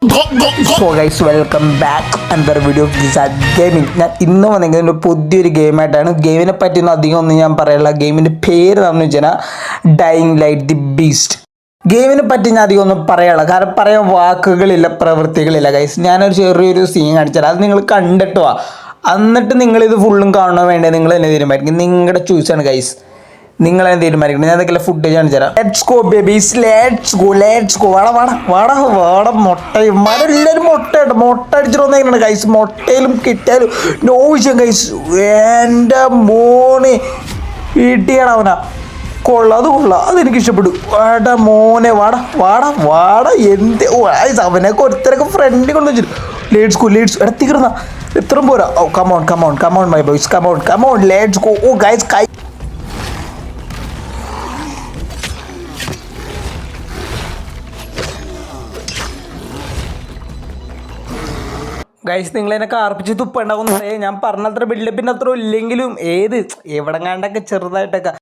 So guys welcome back another video of ജിസാഡ് gaming. ഞാൻ ഇന്ന് വന്നെങ്കിൽ പുതിയൊരു ഗെയിമായിട്ടാണ്. ഗെയിമിനെ പറ്റിയൊന്നും അധികം ഒന്നും ഞാൻ പറയാനുള്ള. ഗെയിമിൻ്റെ പേര് എന്ന് വെച്ചാൽ ഡൈയിങ് ലൈറ്റ് ദി ബീസ്റ്റ്. ഗെയിമിനെ പറ്റി ഞാൻ അധികം ഒന്നും പറയാനുള്ള, കാരണം പറയാൻ വാക്കുകളില്ല, പ്രവൃത്തികളില്ല ഗൈസ്. ഞാനൊരു ചെറിയൊരു സീൻ കാണിച്ചാൽ അത് നിങ്ങൾ കണ്ടിട്ടോ, എന്നിട്ട് നിങ്ങളിത് ഫുള്ളും കാണണോ വേണ്ടേ നിങ്ങൾ തന്നെ തീരുമാനിക്കും. നിങ്ങളുടെ ചൂസാണ് ഗൈസ്, നിങ്ങൾ തന്നെ തീരുമാനിക്കണം. ഞാൻ എന്തെങ്കിലും ഫുട്ടേജ് കാണിച്ചു തരാം. Let's go babies, let's go. വാട മുട്ടയും എല്ലാവരും മുട്ട അടിച്ചിട്ട് വന്നേക്കാണ് ഗൈസ്. മുട്ടയിലും കിട്ടിയാലും നോ വിഷയം ഗൈസ്. എൻ്റെ മോനെ കിട്ടിയാണ് അവനാ. കൊള്ളാം അതെനിക്ക് ഇഷ്ടപ്പെട്ടു. മോനെ വാട എന്ത് അവനൊക്കെ ഒരുത്തരൊക്കെ ഫ്രണ്ട് കൊണ്ട് വെച്ചിട്ട് ലേറ്റ്സ് എടുത്തിരുന്ന ഇത്രയും പോരാ. ഓ come on my boys, come on let's go. Oh guys guys നിങ്ങളെന്നെ കാർപ്പിച്ച് തുപ്പുണ്ടാവുമെന്ന് പറയാം. ഞാൻ പറഞ്ഞത്ര ബിൽഡപ്പിൻ്റെ അത്ര ഇല്ലെങ്കിലും എവിടെ കണ്ടൊക്കെ ചെറുതായിട്ടൊക്കെ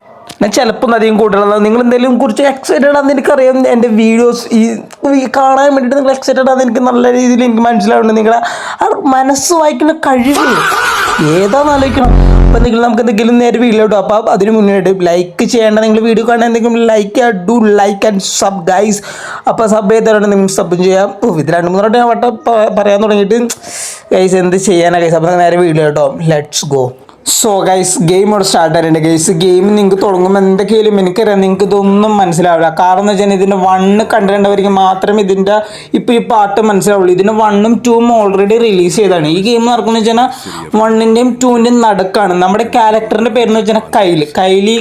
ഞാൻ ചിലപ്പോൾ അധികം കൂടുതലുള്ളത്. നിങ്ങൾ എന്തെങ്കിലും കുറിച്ച് എക്സൈറ്റഡ് ആണെന്ന് എനിക്കറിയാം. എൻ്റെ വീഡിയോസ് ഈ കാണാൻ വേണ്ടിയിട്ട് നിങ്ങൾ എക്സൈറ്റഡ് ആണെന്ന് എനിക്ക് നല്ല രീതിയിൽ എനിക്ക് മനസ്സിലാവുന്നുണ്ട്. നിങ്ങളെ ആ മനസ്സ് വായിക്കുന്ന കഴിവ് ഏതാണെന്ന് ആലോചിക്കണം. അപ്പോൾ നമുക്ക് എന്തെങ്കിലും നേരെ വീഡിയോ ഇടും. അപ്പോൾ അതിന് മുന്നേയായിട്ട് ലൈക്ക് ചെയ്യേണ്ട, നിങ്ങൾ വീഡിയോ കാണാൻ എന്തെങ്കിലും like do like and sub guys. അപ്പോൾ സബ് ചെയ്തവരാണ് നിങ്ങൾ സബും ചെയ്യാം. ഇത് 2-3 ഞാൻ വട്ടം പറയാൻ തുടങ്ങിയിട്ട് ഗൈസ് എന്ത് ചെയ്യാനാണ് ഗൈസ്. അപ്പോൾ നേരെ വീഡിയോ കേട്ടോ, let's go. So guys game ഇവിടെ സ്റ്റാർട്ട് ആയിട്ടുണ്ട് ഗൈസ്. ഗെയിം നിങ്ങൾക്ക് തുടങ്ങുമ്പോൾ എന്തൊക്കെയായാലും എനിക്കറിയാം നിങ്ങൾക്ക് ഇതൊന്നും മനസ്സിലാവില്ല. കാരണം എന്ന് വെച്ചാൽ ഇതിൻ്റെ 1 കണ്ടിട്ടുണ്ടവർക്ക് മാത്രമേ ഇതിൻ്റെ ഇപ്പോൾ ഈ പാട്ട് മനസ്സിലാവുള്ളൂ. ഇതിന് 1ഉം 2ഉം ഓൾറെഡി റിലീസ് ചെയ്തതാണ്. ഈ ഗെയിം നടക്കുന്നത് വെച്ചാൽ 1ൻ്റെയും 2ൻ്റെയും നടുക്കാണ്. നമ്മുടെ ക്യാരക്ടറിൻ്റെ പേരെന്ന് വെച്ചാൽ കൈലി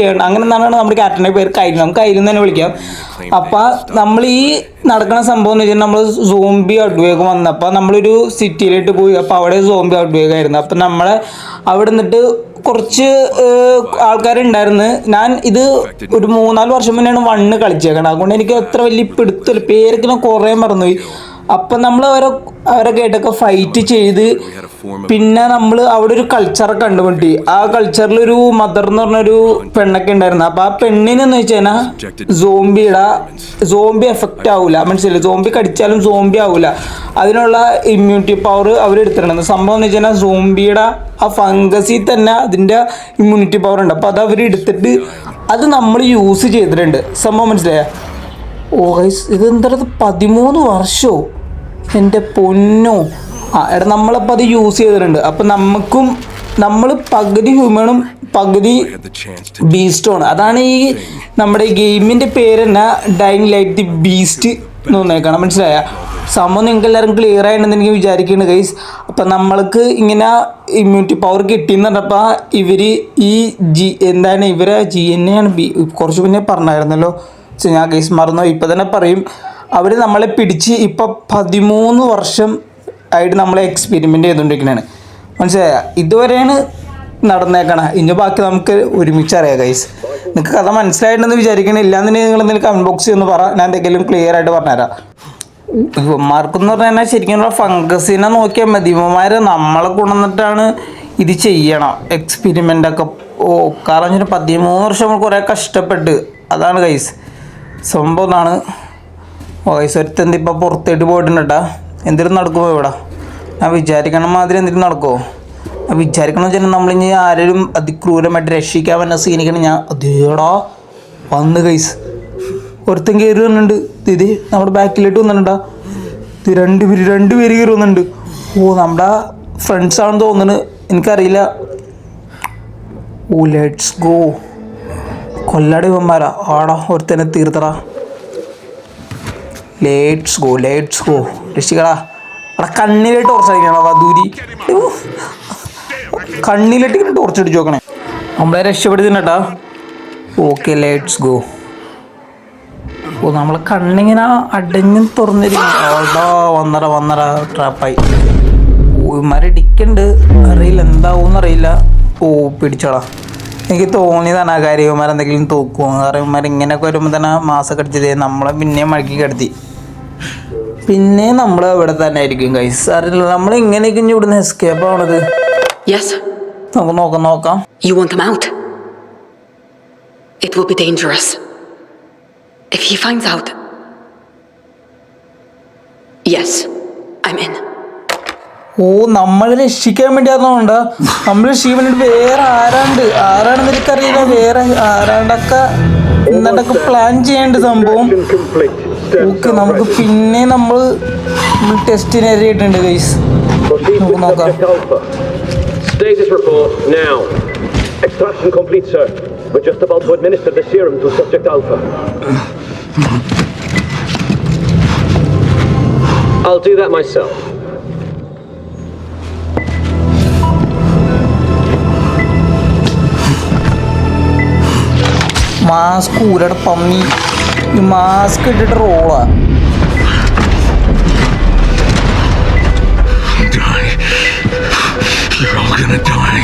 കേണ അങ്ങനെ എന്നാണ് നമ്മുടെ ക്യാരക്ടറിൻ്റെ പേര്. നമുക്ക് കൈലി എന്ന് തന്നെ വിളിക്കാം. അപ്പം നമ്മൾ ഈ നടക്കുന്ന സംഭവം എന്ന് വെച്ചാൽ നമ്മൾ സോംബി ഔട്ട്ബ്രേക്ക് വന്നപ്പോൾ നമ്മളൊരു സിറ്റിയിലോട്ട് പോയി. അപ്പോൾ അവിടെ സോംബി ഔട്ട്ബ്രേക്ക് ആയിരുന്നു. അപ്പം നമ്മളെ അവിടെ നിന്നിട്ട് കുറച്ച് ആൾക്കാരുണ്ടായിരുന്നു. ഞാൻ ഇത് ഒരു 3-4 വർഷം മുന്നെയാണ് 1 കളിച്ചേക്കണം. അതുകൊണ്ട് എനിക്ക് അത്ര വലിയ പിടുത്തല്ല, പേരൊക്കെ ഞാൻ കുറേ മറന്നുപോയി. അപ്പം നമ്മൾ അവരെ കേട്ടൊക്കെ ഫൈറ്റ് ചെയ്ത് പിന്നെ നമ്മൾ അവിടെ ഒരു കൾച്ചറൊക്കെ കണ്ടുപിട്ടി. ആ കൾച്ചറിലൊരു മദർ എന്ന് പറഞ്ഞൊരു പെണ്ണൊക്കെ ഉണ്ടായിരുന്നു. അപ്പോൾ ആ പെണ്ണിനെന്ന് വെച്ച് കഴിഞ്ഞാൽ സോംബി എഫക്റ്റ് ആവില്ല, മനസ്സിലായി. സോംബി കടിച്ചാലും സോംബി ആവില്ല. അതിനുള്ള ഇമ്മ്യൂണിറ്റി പവർ അവരെടുത്തിട്ടുണ്ട്. സംഭവം എന്ന് വെച്ച് കഴിഞ്ഞാൽ സോംബിയുടെ ആ ഫംഗസിൽ തന്നെ അതിൻ്റെ ഇമ്മ്യൂണിറ്റി പവർ ഉണ്ട്. അപ്പോൾ അത് അവരെടുത്തിട്ട് അത് നമ്മൾ യൂസ് ചെയ്തിട്ടുണ്ട്. സംഭവം മനസ്സിലായ? ഓ ഗൈസ് ഇതെന്താ 13 വർഷമോ എൻ്റെ പൊന്നോ. എടാ നമ്മളപ്പോൾ അത് യൂസ് ചെയ്തിട്ടുണ്ട്. അപ്പം നമ്മൾ പകുതി ഹ്യൂമണും പകുതി ബീസ്റ്റുമാണ്. അതാണ് ഈ നമ്മുടെ ഈ ഗെയിമിൻ്റെ പേര് തന്നെ ഡൈയിങ് ലൈറ്റ് ദി ബീസ്റ്റ് എന്ന് തോന്നിയേക്കണം, മനസ്സിലായ? സംഭവം നിങ്ങൾക്ക് എല്ലാവരും ക്ലിയർ ആയിട്ടുണ്ടെന്ന് എനിക്ക് വിചാരിക്കുന്നുണ്ട് ഗൈസ്. അപ്പം നമ്മൾക്ക് ഇങ്ങനെ ഇമ്മ്യൂണിറ്റി പവർ കിട്ടിയെന്ന് പറഞ്ഞപ്പോൾ ഇവരെ GNA ആണ് കുറച്ച് മുന്നേ പറഞ്ഞായിരുന്നല്ലോ. ഞാൻ ഗൈസ് മറന്നു, ഇപ്പം തന്നെ പറയും. അവർ നമ്മളെ പിടിച്ച് ഇപ്പം 13 വർഷം ആയിട്ട് നമ്മളെ എക്സ്പെരിമെൻ്റ് ചെയ്തുകൊണ്ടിരിക്കുന്നതാണ്, മനസ്സിലായ? ഇതുവരെയാണ് നടന്നേക്കണം. ഇനി ബാക്കി നമുക്ക് ഒരുമിച്ച് അറിയാം ഗൈസ്. നിങ്ങൾക്ക് കഥ മനസ്സിലായിട്ടുണ്ടെന്ന് വിചാരിക്കണം. ഇല്ലാന്നുണ്ടെങ്കിൽ നിങ്ങൾ എന്തെങ്കിലും കമൻറ്റ് ബോക്സിൽ ഒന്ന് പറ, ഞാൻ എന്തെങ്കിലും ക്ലിയർ ആയിട്ട് പറഞ്ഞുതരാം. ഇവന്മാർക്കെന്ന് പറഞ്ഞാൽ ശരിക്കും ഫംഗസിനെ നോക്കിയാൽ മതി. ഇവന്മാർ നമ്മളെ കൊണ്ടുവന്നിട്ടാണ് ഇത് ചെയ്യണം എക്സ്പെരിമെൻ്റൊക്കെ. കാരണം 13 വർഷം നമ്മൾ കുറേ കഷ്ടപ്പെട്ട്, അതാണ് ഗൈസ് സംഭവം. എന്നാണ് ഗൈസ് ഒരുത്തെന്ത് ഇപ്പം പുറത്തേട്ട് പോയിട്ടുണ്ട് കേട്ടാ. എന്തെങ്കിലും നടക്കുമോ ഇവിടെ? ഞാൻ വിചാരിക്കണ മാതിരി എന്തെങ്കിലും നടക്കുമോ? ഞാൻ വിചാരിക്കണം വെച്ചാൽ നമ്മളിനി ആരെയും അതിക്രൂരമായിട്ട് രക്ഷിക്കാൻ പറ്റുന്ന സീനിക്കണം. ഞാൻ അതേടാ വന്ന് ഗൈസ് ഒരുത്തൻ കയറി വന്നിട്ടുണ്ട്. ഇത് നമ്മുടെ ബാക്കിലോട്ട് വന്നിട്ടുണ്ടാ. ഇത് രണ്ടുപേര് കയറി വന്നിട്ടുണ്ട്. ഓ നമ്മുടെ ഫ്രണ്ട്സാണെന്ന് തോന്നുന്നു, എനിക്കറിയില്ല. ഓ ലെറ്റ്സ് ഗോ. കൊല്ലാടി ഇവന്മാരാ. ആടാ ഒരുത്തനെ തീർത്തടാ. Let's go രക്ഷിക്കടാ. അവിടെ കണ്ണിലേക്ക് ടോർച്ചടിക്കണം. ദൂരി കണ്ണിലേക്ക് ഇങ്ങനെ ടോർച്ചടിച്ച് നോക്കണേ. നമ്മളെ രക്ഷപ്പെടുത്തിട്ടാ. Okay let's go. ഓ നമ്മളെ കണ്ണിങ്ങനെ അടഞ്ഞും തുറന്നിരിക്കണം. ഓടാ വന്നറ ട്രാപ്പായി. ഇവന്മാരെ ഇടിക്കുന്നുണ്ട്, അറിയില്ല എന്താവും അറിയില്ല. ഓ പിടിച്ചോടാ. എനിക്ക് തോന്നിയതാണ് ആ കാര്യം. ഇവന്മാരെന്തെങ്കിലും തോക്കുമോ? കാരണം ഇവന്മാർ ഇങ്ങനെയൊക്കെ വരുമ്പോൾ തന്നെ മാസമൊക്കെ അടിച്ചത് നമ്മളെ പിന്നെയും മഴക്കി കിടത്തി. പിന്നെ നമ്മൾ ഇവിടെ തന്നെ ആയിരിക്കും ഗൈസ്. അറിയില്ല നമ്മൾ ഇങ്ങനെയൊക്കെ ഇവിടുന്ന് എസ്കേപ്പ് ആവണത്. നമുക്ക് നോക്കാം. You want him out? It will be dangerous. If he finds out, Yes, I'm in. ഓ നമ്മളെ രക്ഷിക്കാൻ വേണ്ടിയാണെന്നുണ്ട്. നമ്മൾ രക്ഷിക്കാൻ വേണ്ടി വേറെ ആരാണെന്ന് എനിക്കറിയില്ല. വേറെ ആരാണ്ടൊക്കെ എന്നിട്ടൊക്കെ പ്ലാൻ ചെയ്യേണ്ട സംഭവം. ഓക്കെ, നമുക്ക് പിന്നെ നമ്മൾ ടെസ്റ്റിന് എറിയിട്ടുണ്ട് ഗൈസ്. നമുക്ക് നോക്കാം. Status report now. Extraction complete, sir. We're just about to administer the serum to Subject Alpha. I'll do that myself. Mask ഊരടെ പമ്മി. ഈ മാസ്ക് ഇട്ടിട്ട് റോളാ. You're all gonna die.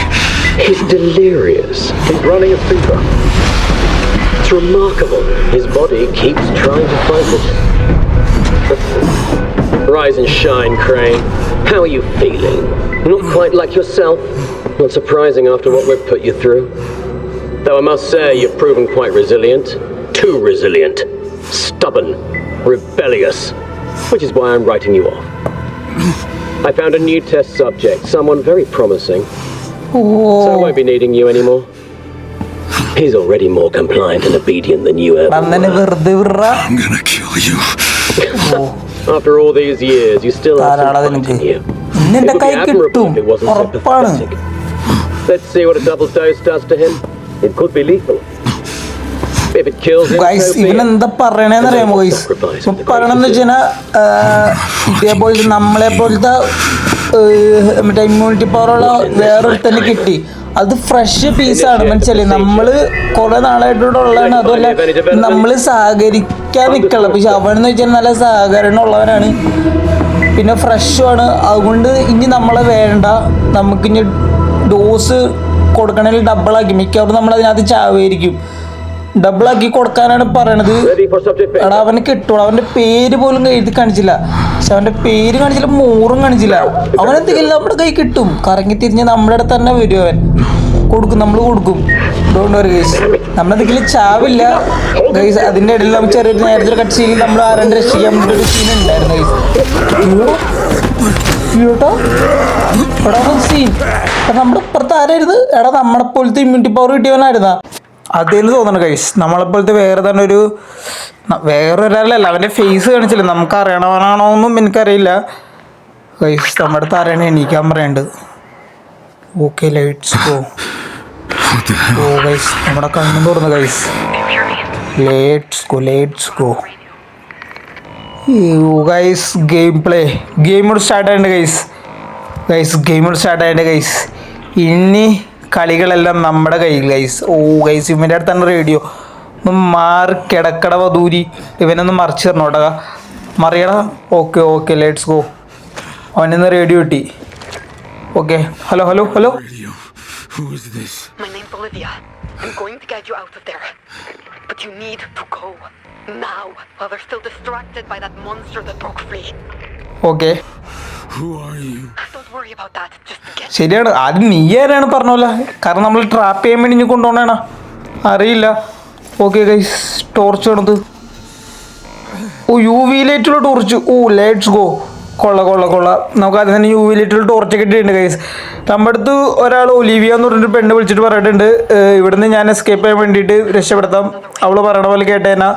He's delirious. He's running a fever. It's remarkable. His body keeps trying to fight it. Rise and shine, Crane. How are you feeling? Not quite like yourself? Not surprising after what we've put you through. Though I must say, you've proven quite resilient. Too resilient. Stubborn. Rebellious. Which is why I'm writing you off. I found a new test subject, someone very promising. Oh So I won't be needing you anymore. He's already more compliant and obedient than you ever അന്നെ were. വെറുതെ വിടറ. I'm gonna kill you. After all these years, you still have some ധാരാളം fight in you. ഇന്ന് It എന്റെ would കൈ be admirable കിട്ടും, if it wasn't so ഉറപ്പാണ്. pathetic. Let's see what a double dose does to him. It could be lethal. If it kills him, guys so be ഇവൻ it. എന്താ പറയണേന്ന് അറിയാമോ guys? പറയണെന്ന് വെച്ചാൽ ഇതേപോലത്തെ നമ്മളെ പോലത്തെ മറ്റേ ഇമ്മ്യൂണിറ്റി പവറുള്ള വേറൊരുത്തന്നെ കിട്ടി. അത് ഫ്രഷ് പീസാണ്, മനസ്സിലായി? നമ്മള് കുറെ നാളായിട്ടൂടെ ഉള്ളതാണ്. അതുമല്ല നമ്മള് സഹകരിക്കാൻ നിൽക്കണം. പക്ഷെ അവനെന്ന് വെച്ചാൽ നല്ല സഹകരണം ഉള്ളവനാണ്, പിന്നെ ഫ്രഷുമാണ്. അതുകൊണ്ട് ഇനി നമ്മളെ വേണ്ട, നമുക്കിനി ഡോസ് കൊടുക്കണമെങ്കിൽ ഡബിളാക്കി. മിക്കവാറും നമ്മളതിനകത്ത് ചാവായിരിക്കും. ഡബിളാക്കി കൊടുക്കാനാണ് പറയണത്. Ready for subject എടാ base. അവന് കിട്ടുള്ളൂ. അവന്റെ പേര് പോലും എഴുതി കാണിച്ചില്ല. പക്ഷെ അവന്റെ പേര് കാണിച്ചില്ല, മോറും കാണിച്ചില്ല. അവനെന്തെങ്കിലും നമ്മുടെ കൈ കിട്ടും. കറങ്ങി തിരിഞ്ഞ് നമ്മുടെ അടുത്ത് തന്നെ വരും. അവൻ കൊടുക്കും, നമ്മൾ കൊടുക്കും. ഡോണ്ട് വറി ഗൈസ്, നമ്മളെന്തെങ്കിലും ചാവില്ല ഗൈസ്. അതിന്റെ ഇടയിൽ നമുക്ക് ചെറിയൊരു നേരത്തെ കട്ട് സീനിൽ നമ്മൾ ആരാണ്ട് രക്ഷിക്കാൻ വേണ്ടി ഒരു സീൻ ഉണ്ടായിരുന്നു ഗൈസ്. കേട്ടോ എടാ സീൻ. നമ്മുടെ ഇപ്പുറത്ത് ആരായിരുന്നു? എടാ നമ്മളെ പോലത്തെ ഇമ്മ്യൂണിറ്റി പവർ കിട്ടിയവനായിരുന്നാ? അതേന്ന് തോന്നണം ഗൈസ്. നമ്മളെപ്പോലത്തെ വേറെ തന്നെ വേറൊരാളല്ല. അവൻ്റെ ഫേസ് കാണിച്ചില്ല. നമുക്ക് അറിയണവനാണോ എന്നും എനിക്കറിയില്ല ഗൈസ്. നമ്മുടെ അടുത്ത് ആരാണ് എണീക്കാൻ പറയണ്ട്. Okay let's go. Oh guys, നമ്മുടെ കണ്ണും തുറന്നു guys. Let's go guys. Game start ആയിട്ടുണ്ട് ഗെയിം സ്റ്റാർട്ട് ആയിട്ടുണ്ട് ഗൈസ്. ഇനി കളികളെല്ലാം നമ്മുടെ കയ്യിൽ ഗൈസ്. ഓ ഗൈസ്, ഇവൻ്റെ അടുത്താണ് റേഡിയോ. ഒന്ന് മാറി കിടക്കട വധൂരി. ഇവനൊന്ന് മറിച്ച് തരണോട്ടാ, മറിയടാ. Okay let's go. അവനിന്ന് റേഡിയോ കിട്ടി. Okay, hello. Radio. Who is this? My name's Olivia. I'm going to get you out of there. But you need to go. Now, while they're still distracted by that monster that broke free. Okay, Who are you? Don't worry about that. Just get ശരിയാണ്. ആദ്യം നീ ആരാണ് പറഞ്ഞോല്ല, കാരണം നമ്മൾ trap ചെയ്യാൻ വേണ്ടി ഇനി കൊണ്ടുപോകണേണ അറിയില്ല. ഓക്കെ ഗൈസ്, ടോർച്ച് വേണത്. ഓ യു വി ലൈറ്റുള്ള ടോർച്ച്. ഓ ലെറ്റ്സ് ഗോ. കൊള്ള നമുക്ക് ആദ്യം തന്നെ യു വി ലൈറ്റുള്ള ടോർച്ചൊക്കെ ഇട്ടിട്ടുണ്ട് ഗൈസ്. നമ്മുടെ അടുത്ത് ഒരാൾ ഒലിവിയ എന്ന് പറഞ്ഞിട്ട് പെണ്ണ് വിളിച്ചിട്ട് പറഞ്ഞിട്ടുണ്ട് ഇവിടുന്ന് ഞാൻ എസ്കേപ്പ് ചെയ്യാൻ വേണ്ടിയിട്ട് രക്ഷപ്പെടുത്താം. അവൾ പറയണ പോലെ കേട്ടേനാ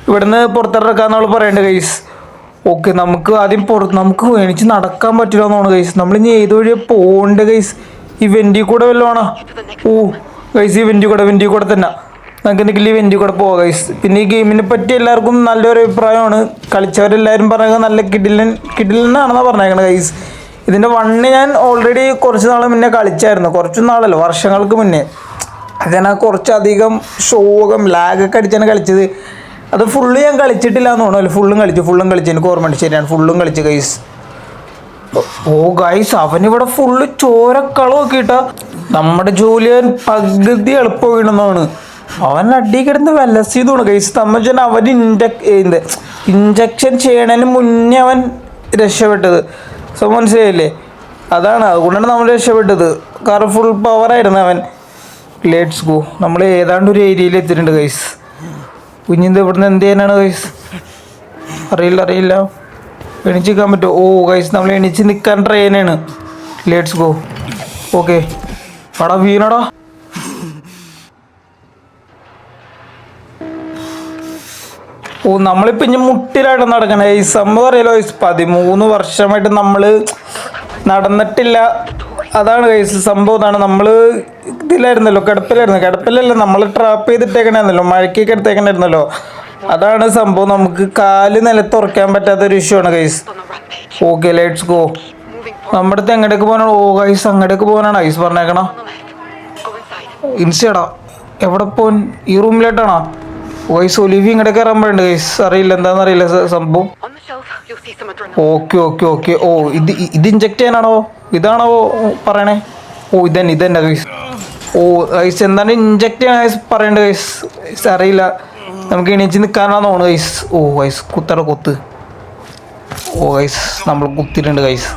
ഇവിടുന്ന് പുറത്തിറക്കാന്ന് അവൾ പറയുന്നുണ്ട് ഗൈസ്. ഓക്കെ, നമുക്ക് ആദ്യം നമുക്ക് എണീച്ച് നടക്കാൻ പറ്റില്ല എന്ന് തോന്നുന്നു ഗൈസ്. നമ്മളിനി ഏത് വഴിയാണ് പോകേണ്ട ഗൈസ്? ഈ വെൻറ്റി കൂടെ വല്ലതും? ഓ ഗൈസ്, ഈ വെൻറ്റി കൂടെ തന്നെ നമുക്ക് എന്തെങ്കിലും ഈ വെൻറ്റി കൂടെ പോകാം ഗൈസ്. പിന്നെ ഈ ഗെയിമിനെ പറ്റി എല്ലാവർക്കും നല്ലൊരു അഭിപ്രായമാണ്. കളിച്ചവരെല്ലാവരും പറയുന്നത് നല്ല കിഡിലെന്നാണെന്നാണ് പറഞ്ഞേക്കണത് ഗൈസ്. ഇതിൻ്റെ വണ്ണ് ഞാൻ ഓൾറെഡി കുറച്ച് നാൾ മുന്നേ കളിച്ചായിരുന്നു. കുറച്ച് നാളല്ല, വർഷങ്ങൾക്ക് മുന്നേ. അതിനാ കുറച്ചധികം ലാഗൊക്കെ അടിച്ചാണ് കളിച്ചത്. അത് ഫുള്ള് ഞാൻ കളിച്ചിട്ടില്ല എന്ന് തോന്നുന്നു. ഫുള്ളും കളിച്ചു. എനിക്ക് ഓർമ്മയുണ്ട്, ശരിയാണ്, ഫുള്ളും കളിച്ചു ഗൈസ്. ഓ ഗൈസ്, അവനിവിടെ ഫുള്ള് ചോരക്കളവും ഒക്കെ ഇട്ടാ നമ്മുടെ ജോലി പകുതി എളുപ്പം വീണെന്നാണ്. അവൻ അടി കിടന്ന് വിലസിന്ന് തോന്നുന്നു ഗൈസ്. തമ്മച്ചൻ അവൻ ഇഞ്ചക്ഷൻ ചെയ്യണതിന് മുന്നേ അവൻ രക്ഷപ്പെട്ടത്. സോ മനസ്സിലായില്ലേ? അതുകൊണ്ടാണ് നമ്മൾ രക്ഷപ്പെട്ടത്. കാരണം ഫുൾ പവറായിരുന്നു അവൻ. Let's go. നമ്മൾ ഏതാണ്ട് ഒരു ഏരിയയിൽ എത്തിയിട്ടുണ്ട് ഗൈസ്. കുഞ്ഞിന്ത് ഇവിടുന്ന് എന്ത് ചെയ്യാനാണ് ഗൈസ്? അറിയില്ല. എണീച്ച് നിൽക്കാൻ പറ്റുമോ? ഓ ഗൈസ് നമ്മൾ എണീച്ച് നിൽക്കാൻ ട്രെയിനാണ്. Let's go. ഓക്കെ എടാ വീണടാ. ഓ നമ്മളിപ്പോൾ ഇനി മുട്ടിലായിട്ട് നടക്കണേ. ഈ സംഭവം അറിയാലോ ഗൈസ്, 13 വർഷമായിട്ട് നമ്മൾ നടന്നിട്ടില്ല. അതാണ് ഗൈസ് സംഭവം. ഇതാണ് നമ്മൾ ഇതിലായിരുന്നല്ലോ, കിടപ്പിലല്ല നമ്മൾ ട്രാപ്പ് ചെയ്തിട്ടേക്കണായിരുന്നല്ലോ, മഴക്കൊക്കെ എടുത്തേക്കണായിരുന്നല്ലോ. അതാണ് സംഭവം. നമുക്ക് കാല് നിലത്തുറക്കാൻ പറ്റാത്തൊരു ഇഷ്യൂ ആണ് guys. On a rampage. Okay let's go. Moving forward നമ്മുടെ അടുത്ത് എങ്ങോട്ടേക്ക് പോകാനാണ്? ഓ ഗൈസ് അങ്ങോട്ടേക്ക് പോകാനാണ് ഐസ് പറഞ്ഞേക്കണോ? on the left. Go inside. ഇൻസ്റ്റടാ എവിടെ പോൻ? ഈ റൂമിലോട്ടാണോ? ഗൈസ് ഒലിവി ഇങ്ങോട്ടേക്ക് കയറാൻ പോയിട്ടുണ്ട് ഗൈസ്. അറിയില്ല എന്താണെന്ന് അറിയില്ല സംഭവം. On the shelf, you'll see some adrenaline. Okay. ഓ ഇത് ഇഞ്ചെക്ട് ചെയ്യാനാണോ? ഇതാണോ പറയണേ? ഓ ഇതന്നെ ഗൈസ്. ഓ ഗൈസ് എന്താണ് ഇഞ്ചെക്ട് ചെയ്യാൻ ഗൈസ് പറയണ്ട ഗൈസ്. അറിയില്ല, നമുക്ക് എണീച്ച് നിൽക്കാനാന്ന് തോന്നുന്നു ഗൈസ്. ഓ ഗൈസ് കുത്ത്. ഓ ഗൈസ് നമ്മൾ കുത്തിയിട്ടുണ്ട് ഗൈസ്.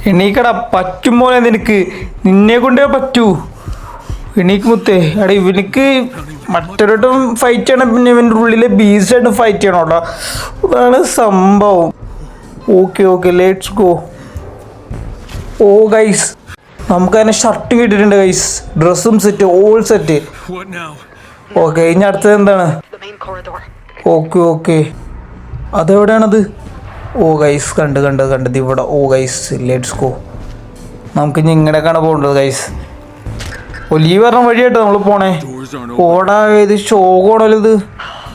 എണീക്കടാ, പറ്റുമോ നിനക്ക്? നിന്നെ കൊണ്ടേ പറ്റൂ. എണീക്ക് മുത്തേ. എടാ ഇവനിക്ക് മറ്റൊരുട്ടും ഫൈറ്റ് ചെയ്യണം, പിന്നെ ഇവൻ്റെ ഉള്ളിലെ ബീസ്റ്റായിട്ട് ഫൈറ്റ് ചെയ്യണം കേട്ടോ. അതാണ് സംഭവം. Okay let's go. Oh guys നമുക്ക് അതിനെ ഷർട്ട് കിട്ടിയിട്ടുണ്ട് ഗൈസ്, ഡ്രസ്സും set, all set. What now? Okay ഇനി അടുത്തത് എന്താണ്? The main corridor. ഓക്കെ അതെവിടെയാണത്? ഓ ഗൈസ് കണ്ടത് ഇവിടെ. ഓ ഗൈസ് ലെറ്റ്സ് ഗോ. നമുക്ക് ഇനി ഇങ്ങനെയൊക്കെയാണ് പോകേണ്ടത് ഗൈസ്. ഒലീവ് പറഞ്ഞ വഴിയാട്ടോ നമ്മൾ പോണേ. Doors aren't open. ഓടാ ഇത് ഷോകോണല്ലോ ഇത്.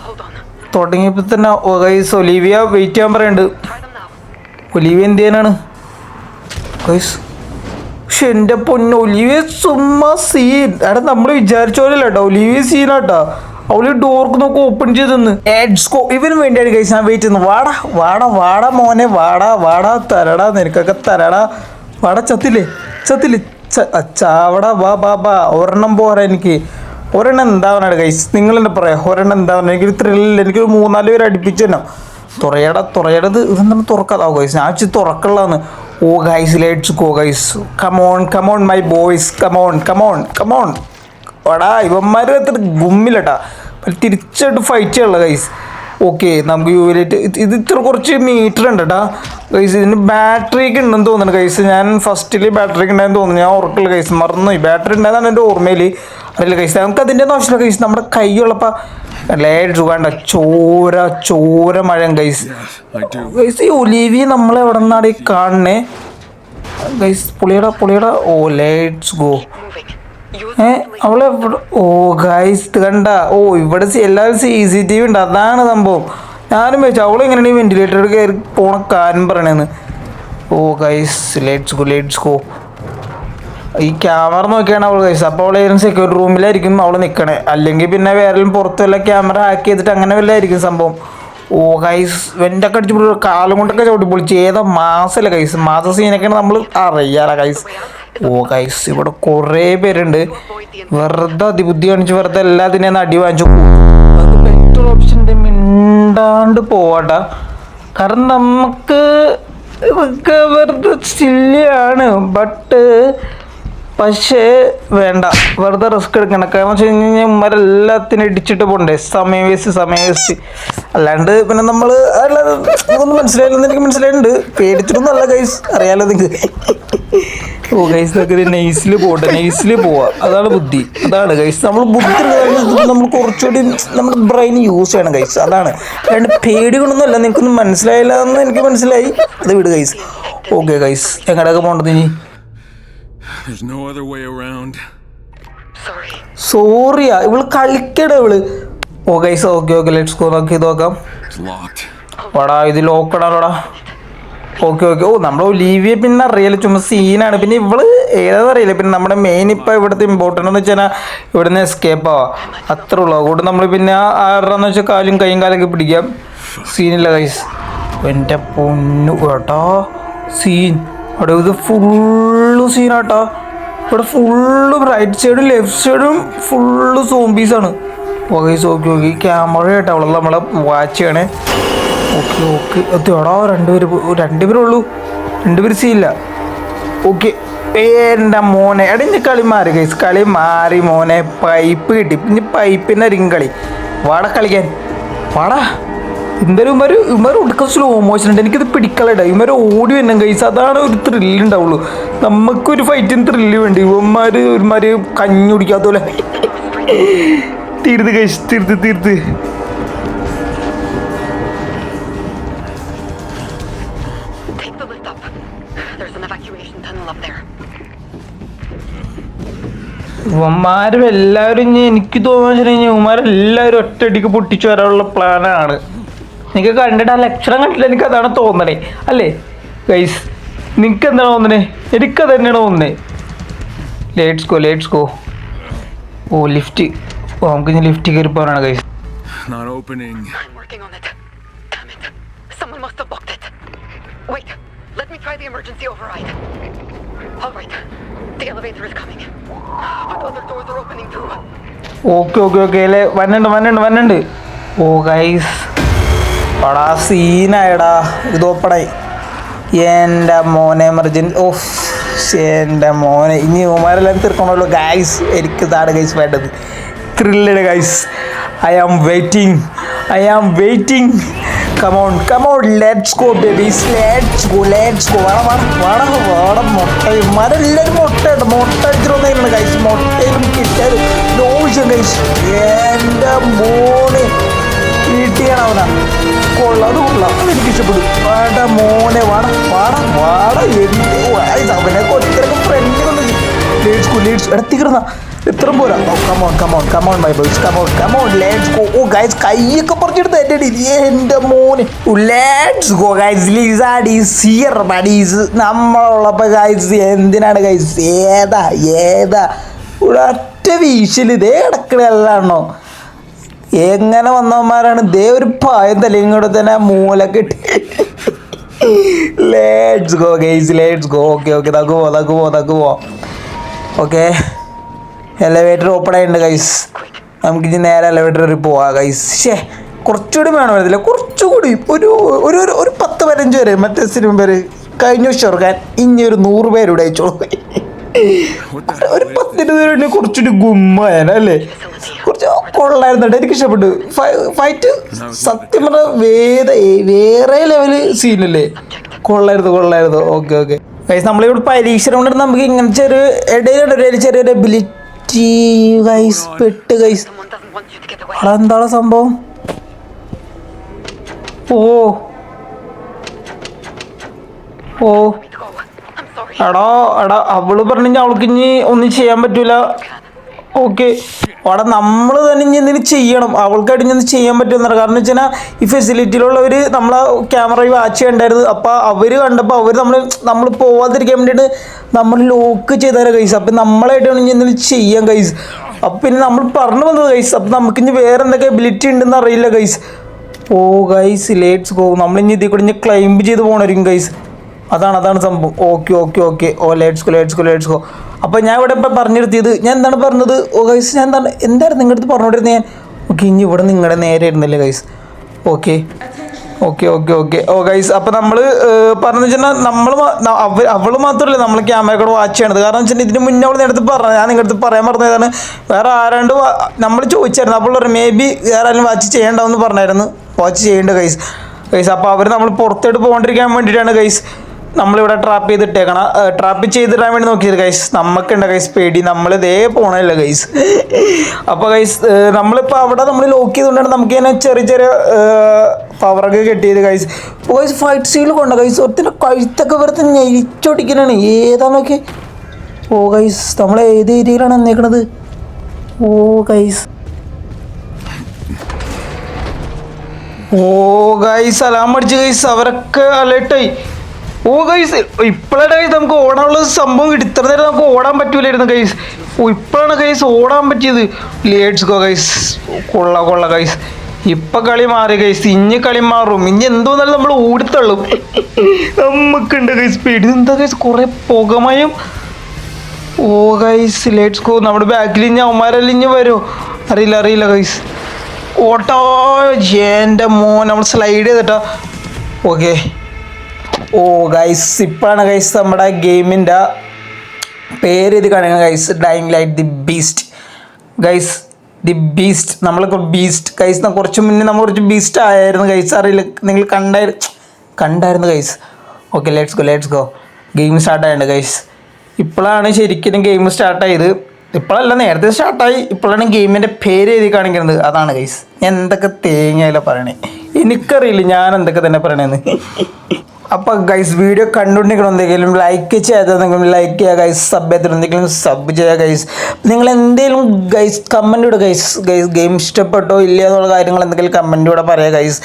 Hold on. തുടങ്ങിയപ്പോൾ തന്നെ ഓ ഗൈസ് ഒലീവിയ വെയിറ്റ് ചെയ്യാൻ പറയുന്നുണ്ട്. Try them now. ഒലീവിയ എന്ത് ചെയ്യാനാണ് ഗൈസ്? പക്ഷെ എൻ്റെ പൊന്ന് ഒലീവിയ ചുമ്മാ സീൻ. എടാ നമ്മൾ വിചാരിച്ച പോലെ കേട്ടോ, ഒലീവിയ സീനാട്ടാ. അവള് ഡോർക്ക് നോക്കി ഓപ്പൺ ചെയ്തെന്ന്. ഇവന് വേണ്ടിയാണ് ഗൈസ് ഞാൻ വെയിറ്റ് ചെയ്യുന്നത്. വാടാ മോനെ, വാടാ തരടാ, നിനക്കൊക്കെ തരടാ. വാടാ ചത്തില്ലേ ചാവടാ. വാ ഒരെണ്ണം പോരാ എനിക്ക്. ഒരെണ്ണം എന്താവനാണ് ഗൈസ്? നിങ്ങൾ എന്നെ പറയാം, ഒരെണ്ണം എന്താവണം? എനിക്കൊരു ത്രില്ലില്ല. എനിക്കൊരു 3-4 പേര് അടുപ്പിച്ച് തന്നെ തുറയടത് ഇതെന്താണ് തുറക്കാതാവും ഗൈസ്? ഞാൻ വെച്ച് തുറക്കുള്ളതാണ്. ഓ guys let's go guys. Come on my boys, come on. എടാ ഇവന്മാർ എത്ര ഗുമ്മില്ലട്ടാ, തിരിച്ചായിട്ട് ഫൈറ്റ് ചെയ്യാനുള്ള ഗൈസ്. ഓക്കെ നമുക്ക് യൂലേറ്റ് ഇത് ഇത്ര കുറച്ച് മീറ്റർ ഉണ്ട് കേട്ടാ ഗൈസ്. ഇതിന് ബാറ്ററി ഒക്കെ ഉണ്ടെന്ന് തോന്നുന്നു ഗൈസ്. ഞാൻ ഫസ്റ്റിൽ ബാറ്ററി ഒക്കെ ഉണ്ടായെന്ന് തോന്നുന്നു. ഞാൻ ഓർക്കില്ല ഗൈസ്, മറന്നുപോയി. ബാറ്ററി ഉണ്ടായതാണ് എൻ്റെ ഓർമ്മയിൽ. അറിയില്ല ഗൈസ്, നമുക്ക് അതിൻ്റെ ഒന്നും ആവശ്യമില്ല ഗൈസ്. നമ്മുടെ കൈയുള്ളപ്പോൾ വേണ്ട ചോര മഴ ഗൈസ്. I do. ഗൈസ് ഈ ഒലീവി നമ്മൾ എവിടെ നിന്നാണ് ഈ കാണണേ ഗൈസ്? പുളിയടാ. ഓ ലെറ്റ്സ് ഗോ. Moving. Use അവളെ ഓ ഗൈസ് ഇത് കണ്ട. ഓ ഇവിടെ എല്ലാവരും CCTV ഉണ്ട്. അതാണ് സംഭവം. ഞാനും വെച്ചു അവളെങ്ങനെയാണ് ഈ വെന്റിലേറ്ററിൽ കയറി പോണ കാര്യം പറയണേന്ന്. ഓ ഗൈസ് ലെറ്റ്സ് ഗോ. ഈ ക്യാമറ നോക്കിയാണ് അവൾ ഗൈസ്. അപ്പോൾ അവൾ ഏതെങ്കിലും സെക്യൂരിറ്റി റൂമിലായിരിക്കും അവൾ നിൽക്കണേ. അല്ലെങ്കിൽ പിന്നെ വേറെ പുറത്ത് വല്ല ക്യാമറ ഹാക്ക് ചെയ്തിട്ട് അങ്ങനെ വല്ലതായിരിക്കും സംഭവം. ഓ ഗൈസ് വെൻ്റൊക്കെ അടിച്ച് കാലം കൊണ്ടൊക്കെ ചവിട്ടി പൊളിച്ച്. ഏതാ മാസമല്ല ഗൈസ്, മാസ സീനൊക്കെയാണ് നമ്മൾ അറിയാലോ ഗൈസ്. ഓ ഗൈസ് ഇവിടെ കുറേ പേരുണ്ട്. വെറുതെ അതിബുദ്ധി കാണിച്ച് വെറുതെ എല്ലാത്തിനും അടി വാങ്ങിച്ചു. അത് ബെറ്റർ ഓപ്ഷൻ മിണ്ടാണ്ട് പോവാട്ടാ. കാരണം നമുക്ക് ഇതൊക്കെ വെറുതെ ചില്ലിയാണ്. പക്ഷേ വേണ്ട, വെറുതെ റിസ്ക് എടുക്കണം. കാരണം വെച്ച് കഴിഞ്ഞാൽ ഇവരെല്ലാത്തിനും ഇടിച്ചിട്ട് പോകണ്ടേ. സമയം വേസ്റ്റ്. അല്ലാണ്ട് പിന്നെ നമ്മൾ ഒന്നും മനസ്സിലായില്ലെന്ന് എനിക്ക് മനസ്സിലായിട്ടുണ്ട്. പേടിച്ചിട്ടൊന്നും അല്ല ഗൈസ്, അറിയാലോ നിങ്ങൾക്ക്. ഓ ഗൈസ് ഇതൊക്കെ നൈസിൽ പോവാ. അതാണ് ബുദ്ധി. അതാണ് ഗൈസ് നമ്മൾ നമ്മൾ കുറച്ചുകൂടി നമ്മുടെ ബ്രെയിൻ യൂസ് ചെയ്യണം ഗൈസ്. അതാണ്, അല്ലാണ്ട് പേടികളൊന്നും അല്ല. നിങ്ങൾക്കൊന്നും മനസ്സിലായില്ല എന്ന് എനിക്ക് മനസ്സിലായി. അത് വിട് ഗൈസ്. ഓക്കെ ഗൈസ് എങ്ങനെയൊക്കെ പോകേണ്ടത് ഇനി? There's no other way around. Sorry. സോറിയാ ഇവള് കളിക്കട ഇവള്. ഓ ഗൈസ് ഓക്കെ ലെറ്റ്സ് ഗോ. നോക്കാം. It's locked. വാടാ ഇത് ലോക്കടാടാ. ഓക്കെ ഓ നമ്മുടെ ഒലീവിയെ പിന്നെ അറിയില്ല, ചുമ്മാ സീനാണ്. പിന്നെ ഇവള് ഏതാണെന്ന് അറിയില്ല. പിന്നെ നമ്മുടെ മെയിൻ ഇപ്പം ഇവിടുത്തെ ഇമ്പോർട്ടൻ്റ് എന്ന് വെച്ചാൽ ഇവിടുന്ന് എസ്കേപ്പ് ആവാം, അത്രേ ഉള്ളൂ. അതുകൊണ്ട് നമ്മൾ പിന്നെ ആരുടെന്ന് വെച്ചാൽ കാലും കൈയും കാലൊക്കെ പിടിക്കാം. സീനില്ല ഗൈസ്. എൻ്റെ പൊന്നു കേട്ടോ സീൻ. അവിടെ ഇത് ഫുള്ള് സീനാട്ടോ. ഇവിടെ ഫുള്ളും റൈറ്റ് സൈഡും ലെഫ്റ്റ് സൈഡും ഫുള്ള് സോംബീസാണ്. ഓക്കെ ക്യാമറ കേട്ടോ അവളെ നമ്മളെ വാച്ച് ചെയ്യണേ. ഓക്കെ എത്തിയോടാ. രണ്ടുപേരുള്ളൂ, 2 പേര് സീനില്ല. ഓക്കെ എൻ്റെ മോനെ എടാ ഇനി കളി മാറി ഗൈസ്, കളി മാറി മോനെ. പൈപ്പ് കിട്ടി, ഇനി പൈപ്പിൻ്റെ കളി. വാടാ കളിക്കാൻ വാടാ. എന്തായാലും ഇവന്മാർ ഒടുക്കം സ്ലോ മോഷൻ ഉണ്ട്, എനിക്കിത് പിടിക്കളയിടാം. ഇവന്മാർ ഓടി വരണം ഗൈസ്, അതാണ് ഒരു ത്രില്ല് ഉണ്ടാവുള്ളൂ. നമുക്കൊരു ഫൈറ്റിന് ത്രില്ല് വേണ്ടി. ഇവന്മാർ ഒരുമാതിരി കഞ്ഞി കുടിക്കാത്ത പോലെ തീർത്ത് ഗൈസ്, തീർത്ത്. Take the lift up. There's an evacuation tunnel up there. ഇവന്മാരും എല്ലാവരും എനിക്ക് തോന്നുന്നു ഇവന്മാരെല്ലാവരും ഒറ്റയടിക്ക് പൊട്ടിച്ചു വരാനുള്ള പ്ലാനാണ്. എനിക്ക് കണ്ടിട്ട് ആ ലക്ഷണം കണ്ടില്ല, എനിക്ക് അതാണ് തോന്നണേ അല്ലേ ഗൈസ്? നിങ്ങൾക്ക് എന്താണ് തോന്നണേ? എനിക്കത് തന്നെയാണ് തോന്നുന്നത്. Lates go. ഓ ലിഫ്റ്റ്, നമുക്ക് ഇനി ലിഫ്റ്റ് കയറി പോകാനാണ് guys. Not opening. I'm working on it. Damn it. Someone must have blocked it. Wait. Let me try the emergency override. All right. The elevator is coming. But other doors are opening too. Okay അല്ലേ? വന്നുണ്ട്. ഓ guys, എടാ സീനായടാ, ഇത് ഓപ്പണായി. എൻ്റെ മോനെ emergency. Of എൻ്റെ മോനെ, ഇനി ഉമാരെല്ലാം തീർക്കണമല്ലോ guys. എനിക്ക് ഇതാണ് ഗൈസ് വേണ്ടത്, thrilled guys. I am waiting. Come on, let's go babies, let's go. വാടാ മുട്ടയും മരെല്ലാവരും മുട്ട അടിച്ചിട്ടൊന്നും ഗൈസ്. മുട്ടയിലും കിട്ടിയാൽ നോവശ്യം ഗൈസ്. എൻ്റെ മോനെ വീട്ടിയാണവനാ, കൊള്ളാം, എനിക്ക് ഇഷ്ടപ്പെടും. വാടാ മോനെ, വാടാ എന്ത് അവനെ ഒത്തിരക്കും ഫ്രണ്ടിലൊന്നും. ലേറ്റ്സ് എടുത്തിരുന്ന ഇത്ര പോരാ. Come on my boys, come on let's go. Oh guys, കൈയൊക്കെ പറിച്ചെടുത്ത് എൻ്റെ മോനെ. Let's go guys, lizard is here buddies. നമ്മളുള്ളപ്പോൾ ഗൈസ് എന്തിനാണ് ഗൈസ്? ഏതാ ഒരൊറ്റ വീശിൽ ഇതേ കിടക്കണല്ലാണോ? എങ്ങനെ വന്നവന്മാരാണ്? ദേ ഒരു പായം തലയും കൂടെ തന്നെ മൂലൊക്കെ ഇട്ട്. Let's go guys, let's go. Okay തക്കുവോ. ഓക്കെ, എലവേറ്റർ ഓപ്പൺ ആയിട്ടുണ്ട് ഗൈസ്. നമുക്കിനി നേരെ എലവേറ്ററിൽ പോവാം ഗൈസ്. കുറച്ചുകൂടി വേണമായിരുന്നില്ല, കുറച്ചുകൂടി ഒരു 10-15 പേര് മറ്റേ സിനിമ പേര് കഴിഞ്ഞ വർഷം ഓർക്കാൻ. ഇനി ഒരു 100 പേരുടെ അയച്ചോളൂ. ഒരു 10-20 പേരുടെ കുറച്ചുകൂടി ഗുമ്മായല്ലേ? കുറച്ച് കൊള്ളായിരുന്നു, എനിക്ക് ഇഷ്ടപ്പെട്ടു. ഫൈറ്റ് സത്യം പറഞ്ഞാൽ വേറെ ലെവല് സീനല്ലേ? കൊള്ളായിരുന്നു. ഓക്കെ ഗൈസ്, നമ്മളിവിടെ പരീക്ഷ കൊണ്ടിട്ട് നമുക്ക് ഇങ്ങനത്തെ ചെറിയൊരു എബിലിറ്റി ഗൈസ് പെട്ട് ഗൈസ്. അതെന്താണ് സംഭവം? ഓ എടാ അവള് പറഞ്ഞു അവൾക്ക് ഇനി ഒന്നും ചെയ്യാൻ പറ്റൂല. ഓക്കെ, അവിടെ നമ്മൾ തന്നെ ഇനി എന്തെങ്കിലും ചെയ്യണം. അവൾക്കായിട്ട് ഇനി ഒന്നും ചെയ്യാൻ പറ്റുമെന്നാണ്. കാരണം വെച്ച് കഴിഞ്ഞാൽ ഈ ഫെസിലിറ്റിയിലുള്ളവർ നമ്മളെ ക്യാമറ വാച്ച് ചെയ്യണ്ടായിരുന്നു. അപ്പോൾ അവർ കണ്ടപ്പോൾ അവർ നമ്മൾ പോവാതിരിക്കാൻ വേണ്ടിയിട്ട് നമ്മൾ ലോക്ക് ചെയ്താൽ ഗൈസ്. അപ്പം നമ്മളായിട്ടാണ് ഇനി എന്തെങ്കിലും ചെയ്യാൻ ഗൈസ്. അപ്പം പിന്നെ നമ്മൾ പറഞ്ഞു വന്നത് ഗൈസ്. അപ്പം നമുക്കിനി വേറെ എന്തൊക്കെ എബിലിറ്റി ഉണ്ടെന്ന് അറിയില്ല guys. Oh guys, let's go. നമ്മളിനി ഇതിൽ കൂടി ഇനി ക്ലൈംബ് ചെയ്ത് പോകണമായിരിക്കും ഗൈസ്. അതാണ് സംഭവം. ഓക്കെ. Oh let's go. അപ്പോൾ ഞാൻ ഇവിടെ ഇപ്പം പറഞ്ഞു നിർത്തിയത്, ഞാൻ എന്താണ് പറഞ്ഞത്? ഓ ഗൈസ്, ഞാൻ എന്തായിരുന്നു നിങ്ങളുടെ അടുത്ത് പറഞ്ഞുകൊണ്ടിരുന്നത് ഞാൻ? ഓക്കെ, ഇനി ഇവിടെ നിങ്ങളുടെ നേരെ ഇരുന്നില്ലേ ഗൈസ്? ഓക്കെ. ഓ ഗൈസ്, അപ്പോൾ നമ്മൾ പറഞ്ഞു വെച്ചാൽ അവൾ മാത്രമല്ല നമ്മൾ ക്യാമറ കൂടെ വാച്ച് ചെയ്യണത്. കാരണം വെച്ചിട്ടുണ്ടെങ്കിൽ ഇതിന് മുന്നേ അവൾ നേരത്തെ പറഞ്ഞു, ഞാൻ നിങ്ങളുടെ അടുത്ത് പറയാൻ പറഞ്ഞതാണ്. വേറെ ആരാണ്ട് നമ്മൾ ചോദിച്ചായിരുന്നു. അപ്പോൾ മേ ബി വേറെ ആരും വാച്ച് ചെയ്യേണ്ടതെന്ന് പറഞ്ഞായിരുന്നു. വാച്ച് ചെയ്യേണ്ട ഗൈസ്. അപ്പോൾ അവർ നമ്മൾ പുറത്തോട്ട് പോകാണ്ടിരിക്കാൻ വേണ്ടിയിട്ടാണ് ഗൈസ് നമ്മളിവിടെ ട്രാപ്പ് ചെയ്തിടാൻ വേണ്ടി നോക്കിയത് ഗൈസ്. നമുക്കുണ്ട് ഗൈസ് പേടി, നമ്മളിതേ പോകണമല്ല ഗൈസ്. അപ്പോൾ ഗൈസ് നമ്മളിപ്പോൾ അവിടെ നമ്മൾ ലോക്ക് ചെയ്തുകൊണ്ടാണ് നമുക്ക് ഇങ്ങനെ ചെറിയ പവറൊക്കെ കിട്ടിയത് ഗൈസ്. അപ്പോൾ ഗൈസ് ഫൈറ്റ് സീൽ കൊണ്ട ഗൈസ്. ഒത്തിരി കഴുത്തൊക്കെ വെറുതെ ഞെരിച്ചൊടിക്കണാണ്. ഏതാന്നൊക്കെ. ഓ ഗൈസ്, നമ്മൾ ഏത് ഏരിയയിലാണ് വന്നേക്കണത്? ഓ ഗൈസ് അലാം അടിച്ച് ഗൈസ്. അവരൊക്കെ അലേർട്ടായി. ഓ ഗൈസ്, ഇപ്പോഴാണ് ഗൈസ് നമുക്ക് ഓടാനുള്ള സംഭവം കിട്ടി. ഇത്ര നേരം നമുക്ക് ഓടാൻ പറ്റൂലായിരുന്നു ഗൈസ്. ഇപ്പോഴാണ് ഗൈസ് ഓടാൻ പറ്റിയത്. Let's go guys. കൊള്ള ഗൈസ്. ഇപ്പം കളി മാറി ഗൈസ്. ഇനി കളി മാറും. ഇനി എന്തോന്നാലും നമ്മൾ ഓടിത്തള്ളും. നമുക്കുണ്ട് ഗൈസ് പേടി. എന്താ ഗൈസ് കുറേ പുകമയം. ഓ ഗൈസ്, ലെറ്റ്സ് ഗോ. നമ്മുടെ ബാക്കിൽ ഇനി അവന്മാരെല്ലാം ഇനി വരുമോ അറിയില്ല ഗൈസ്. ഓട്ടോ എൻ്റെ മോൻ, നമ്മൾ സ്ലൈഡ് ചെയ്തിട്ടാ. ഓക്കെ. ഓ ഗൈസ്, ഇപ്പോഴാണ് ഗൈസ് നമ്മുടെ ഗെയിമിൻ്റെ പേര് ഇത് കാണുക guys, dying light the beast guys, the beast. നമ്മളിപ്പോൾ ബീസ്റ്റ് ഗൈസ് കുറച്ച് മുന്നേ നമ്മൾ കുറച്ച് ബീസ്റ്റ് ആയിരുന്നു ഗൈസ്, അറിയില്ല നിങ്ങൾ കണ്ടായിരുന്നു guys. Okay let's go. Game start ആയിട്ടുണ്ട് ഗൈസ്. ഇപ്പോഴാണ് ശരിക്കും ഗെയിം സ്റ്റാർട്ടായത്. ഇപ്പോഴല്ല, നേരത്തെ സ്റ്റാർട്ടായി. ഇപ്പോഴാണ് ഗെയിമിൻ്റെ പേര് എഴുതി കാണിക്കുന്നത്. അതാണ് ഗൈസ്. ഞാൻ എന്തൊക്കെ തേങ്ങയല്ല പറയണേ, എനിക്കറിയില്ല ഞാൻ എന്തൊക്കെ തന്നെ പറയണേന്ന്. അപ്പോൾ ഗൈസ് വീഡിയോ കണ്ടുകൊണ്ടിരിക്കണം, എന്തെങ്കിലും ലൈക്ക് ചെയ്യാതെന്തെങ്കിലും ലൈക്ക് ചെയ്യുക ഗൈസ്, സബ് ചെയ്തിട്ടുണ്ടെങ്കിലും സബ് ചെയ്യുക ഗൈസ്. നിങ്ങൾ എന്തെങ്കിലും ഗൈസ് കമൻറ്റ് ഇടുക ഗൈസ്. ഗെയിം ഇഷ്ടപ്പെട്ടോ ഇല്ല എന്നുള്ള കാര്യങ്ങൾ എന്തെങ്കിലും കമൻറ്റ് കൂടെ പറയുക ഗൈസ്.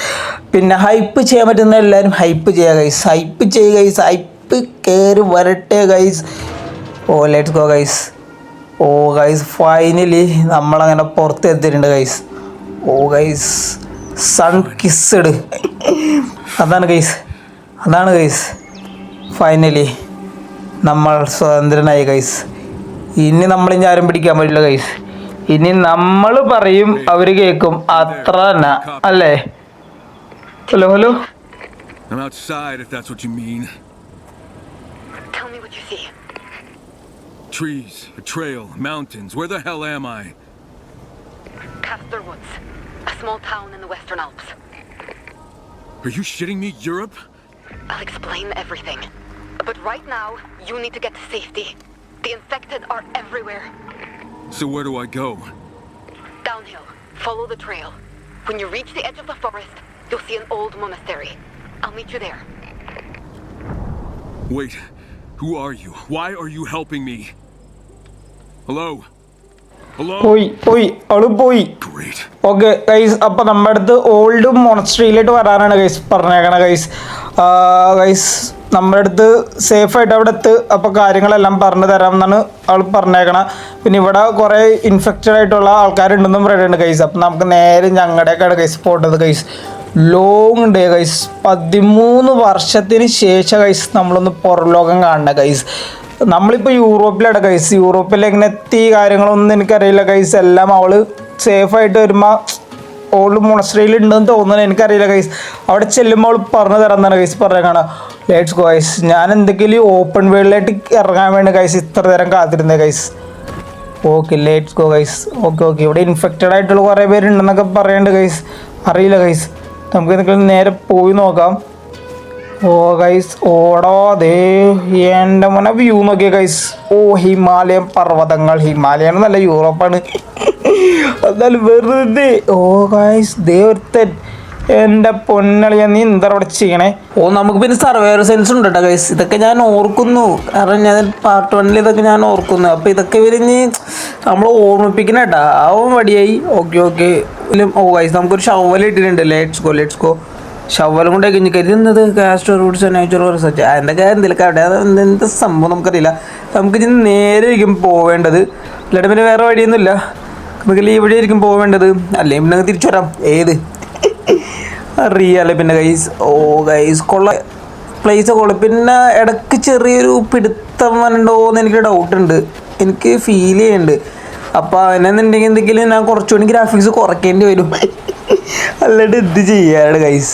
പിന്നെ ഹൈപ്പ് ചെയ്യാൻ പറ്റുന്ന എല്ലാവരും ഹൈപ്പ് ചെയ്യുക ഗൈസ്. ഹൈപ്പ് ചെയ്യുക ഗൈസ്, ഹൈപ്പ് കയറി വരട്ടെ guys. Oh let's go guys. Oh guys finally നമ്മളങ്ങനെ പുറത്ത് എത്തിയിട്ടുണ്ട് ഗൈസ്. ഓ ഗൈസ് സൺ കിസ്ഡ്. അതാണ് ഗൈസ് ഫൈനലി നമ്മൾ സ്വതന്ത്രനായി ഗൈസ്. ഇനി നമ്മളിനി ആരും പിടിക്കാൻ പറ്റില്ല ഗൈസ്. ഇനി നമ്മൾ പറയും അവർ കേൾക്കും, അത്ര തന്നെ അല്ലേ? Hello I'm outside, if that's what you mean. Tell me what you see. Trees, a trail, mountains. Where the hell am I? Castor Woods, a small town in the Western Alps. Are you shitting me? Europe? I'll explain everything. But right now, you need to get to safety. The infected are everywhere. So where do I go? Downhill. Follow the trail. When you reach the edge of the forest, you'll see an old monastery. I'll meet you there. Wait, who are you? Why are you helping me? Hello? പോയി അവള് പോയി. Great. Okay guys, അപ്പോൾ നമ്മുടെ അടുത്ത് old മോണസ്ട്രിയിലോട്ട് വരാനാണ് guys പറഞ്ഞേക്കണ guys. നമ്മുടെ അടുത്ത് സേഫായിട്ട് അവിടെ അപ്പോൾ കാര്യങ്ങളെല്ലാം പറഞ്ഞു തരാം എന്നാണ് അവൾ പറഞ്ഞേക്കണം. പിന്നെ ഇവിടെ കുറേ ഇൻഫെക്റ്റഡ് ആയിട്ടുള്ള ആൾക്കാരുണ്ടെന്നും പറയുന്നുണ്ട് ഗൈസ്. അപ്പം നമുക്ക് നേരെ ഞങ്ങളുടെയൊക്കെയാണ് ഗൈസ് പോട്ടത് ഗൈസ്. ലോങ് ഡേ ഗൈസ്, 13 വർഷത്തിന് ശേഷം ഗൈസ് നമ്മളൊന്ന് പുറലോകം കാണണം ഗൈസ്. നമ്മളിപ്പോൾ യൂറോപ്പിലാണ് ഗൈസ്. യൂറോപ്പിൽ എങ്ങനെ എത്തി കാര്യങ്ങളൊന്നും എനിക്കറിയില്ല ഗൈസ്. എല്ലാം അവൾ സേഫായിട്ട് വരുമ്പോൾ ഓൾഡ് മോണസ്ട്രിയിൽ ഉണ്ടെന്ന് തോന്നുന്നു, എനിക്കറിയില്ല ഗൈസ്. അവിടെ ചെല്ലുമ്പോൾ അവൾ പറഞ്ഞു തരാമെന്നാണ് ഗൈസ് പറഞ്ഞേക്കാണ്. Let's go guys. ഞാൻ എന്തെങ്കിലും ഓപ്പൺ വേൾഡിലായിട്ട് ഇറങ്ങാൻ വേണ്ടി ഗൈസ് ഇത്ര നേരം കാത്തിരുന്നത് guys. Okay let's go guys. Okay ഇവിടെ ഇൻഫെക്റ്റഡ് ആയിട്ടുള്ള കുറേ പേരുണ്ടെന്നൊക്കെ പറയുന്നുണ്ട് ഗൈസ്. അറിയില്ല ഗൈസ്, നമുക്ക് എന്തെങ്കിലും നേരെ പോയി നോക്കാം. ഓ ഗൈസ് ഓടോ അതേ എൻ്റെ മോനെ വ്യൂ നോക്കിയ ഗൈസ്. ഓ ഹിമാലയൻ പർവ്വതങ്ങൾ. ഹിമാലയം എന്നല്ല, യൂറോപ്പാണ്. എന്നാലും വെറുതെ. ഓ ഗൈസ് ദേ ഒരുത്തൻ. എൻ്റെ പൊന്നളിയ നീ എന്താ അവിടെ ചെയ്യണേ? ഓ നമുക്ക് പിന്നെ സർവൈവർ സെൻസ് ഉണ്ട് കേട്ടോ ഗൈസ്. ഇതൊക്കെ ഞാൻ ഓർക്കുന്നു, കാരണം ഞാൻ പാർട്ട് 1 ഇതൊക്കെ ഞാൻ ഓർക്കുന്നു. അപ്പോൾ ഇതൊക്കെ ഇവരിഞ്ഞ് നമ്മൾ ഓർമ്മിപ്പിക്കണം കേട്ടോ. അവൻ വടിയായി. ഓക്കെ ഓ ഗൈസ് നമുക്കൊരു ഷവൽ ഇട്ടിട്ടുണ്ട്. Let's go. ഷവലും കൊണ്ടൊക്കെ കഴിഞ്ഞ് കരുതുന്നത് കാസ്റ്റർ റൂട്ട്സ് നാച്ചുറൽ റിസർച്ച് എന്തൊക്കെ എന്തെങ്കിലും അവിടെ എന്ത് സംഭവം നമുക്കറിയില്ല. നമുക്ക് ഇനി നേരെ ആയിരിക്കും പോവേണ്ടത്, അല്ലാണ്ട് പിന്നെ വേറെ വഴിയൊന്നുമില്ല. നമുക്ക് ഇവിടെ ആയിരിക്കും പോവേണ്ടത്, അല്ലെങ്കിൽ പിന്നെ തിരിച്ചു വരാം. ഏത് അറിയാലേ പിന്നെ ഗൈസ്. ഓ ഗൈസ് പ്ലേസ് കൊള്ള. പിന്നെ ഇടയ്ക്ക് ചെറിയൊരു പിടുത്തം വരണ്ടോ എന്ന് എനിക്ക് ഡൗട്ടുണ്ട്, എനിക്ക് ഫീൽ ചെയ്യുന്നുണ്ട്. അപ്പോൾ അതിനെന്നുണ്ടെങ്കിൽ എന്തെങ്കിലും ഞാൻ കുറച്ചുകൂടി ഗ്രാഫിക്സ് കുറയ്ക്കേണ്ടി വരും, അല്ലാണ്ട് ഇത് ചെയ്യാനാണ് ഗൈസ്.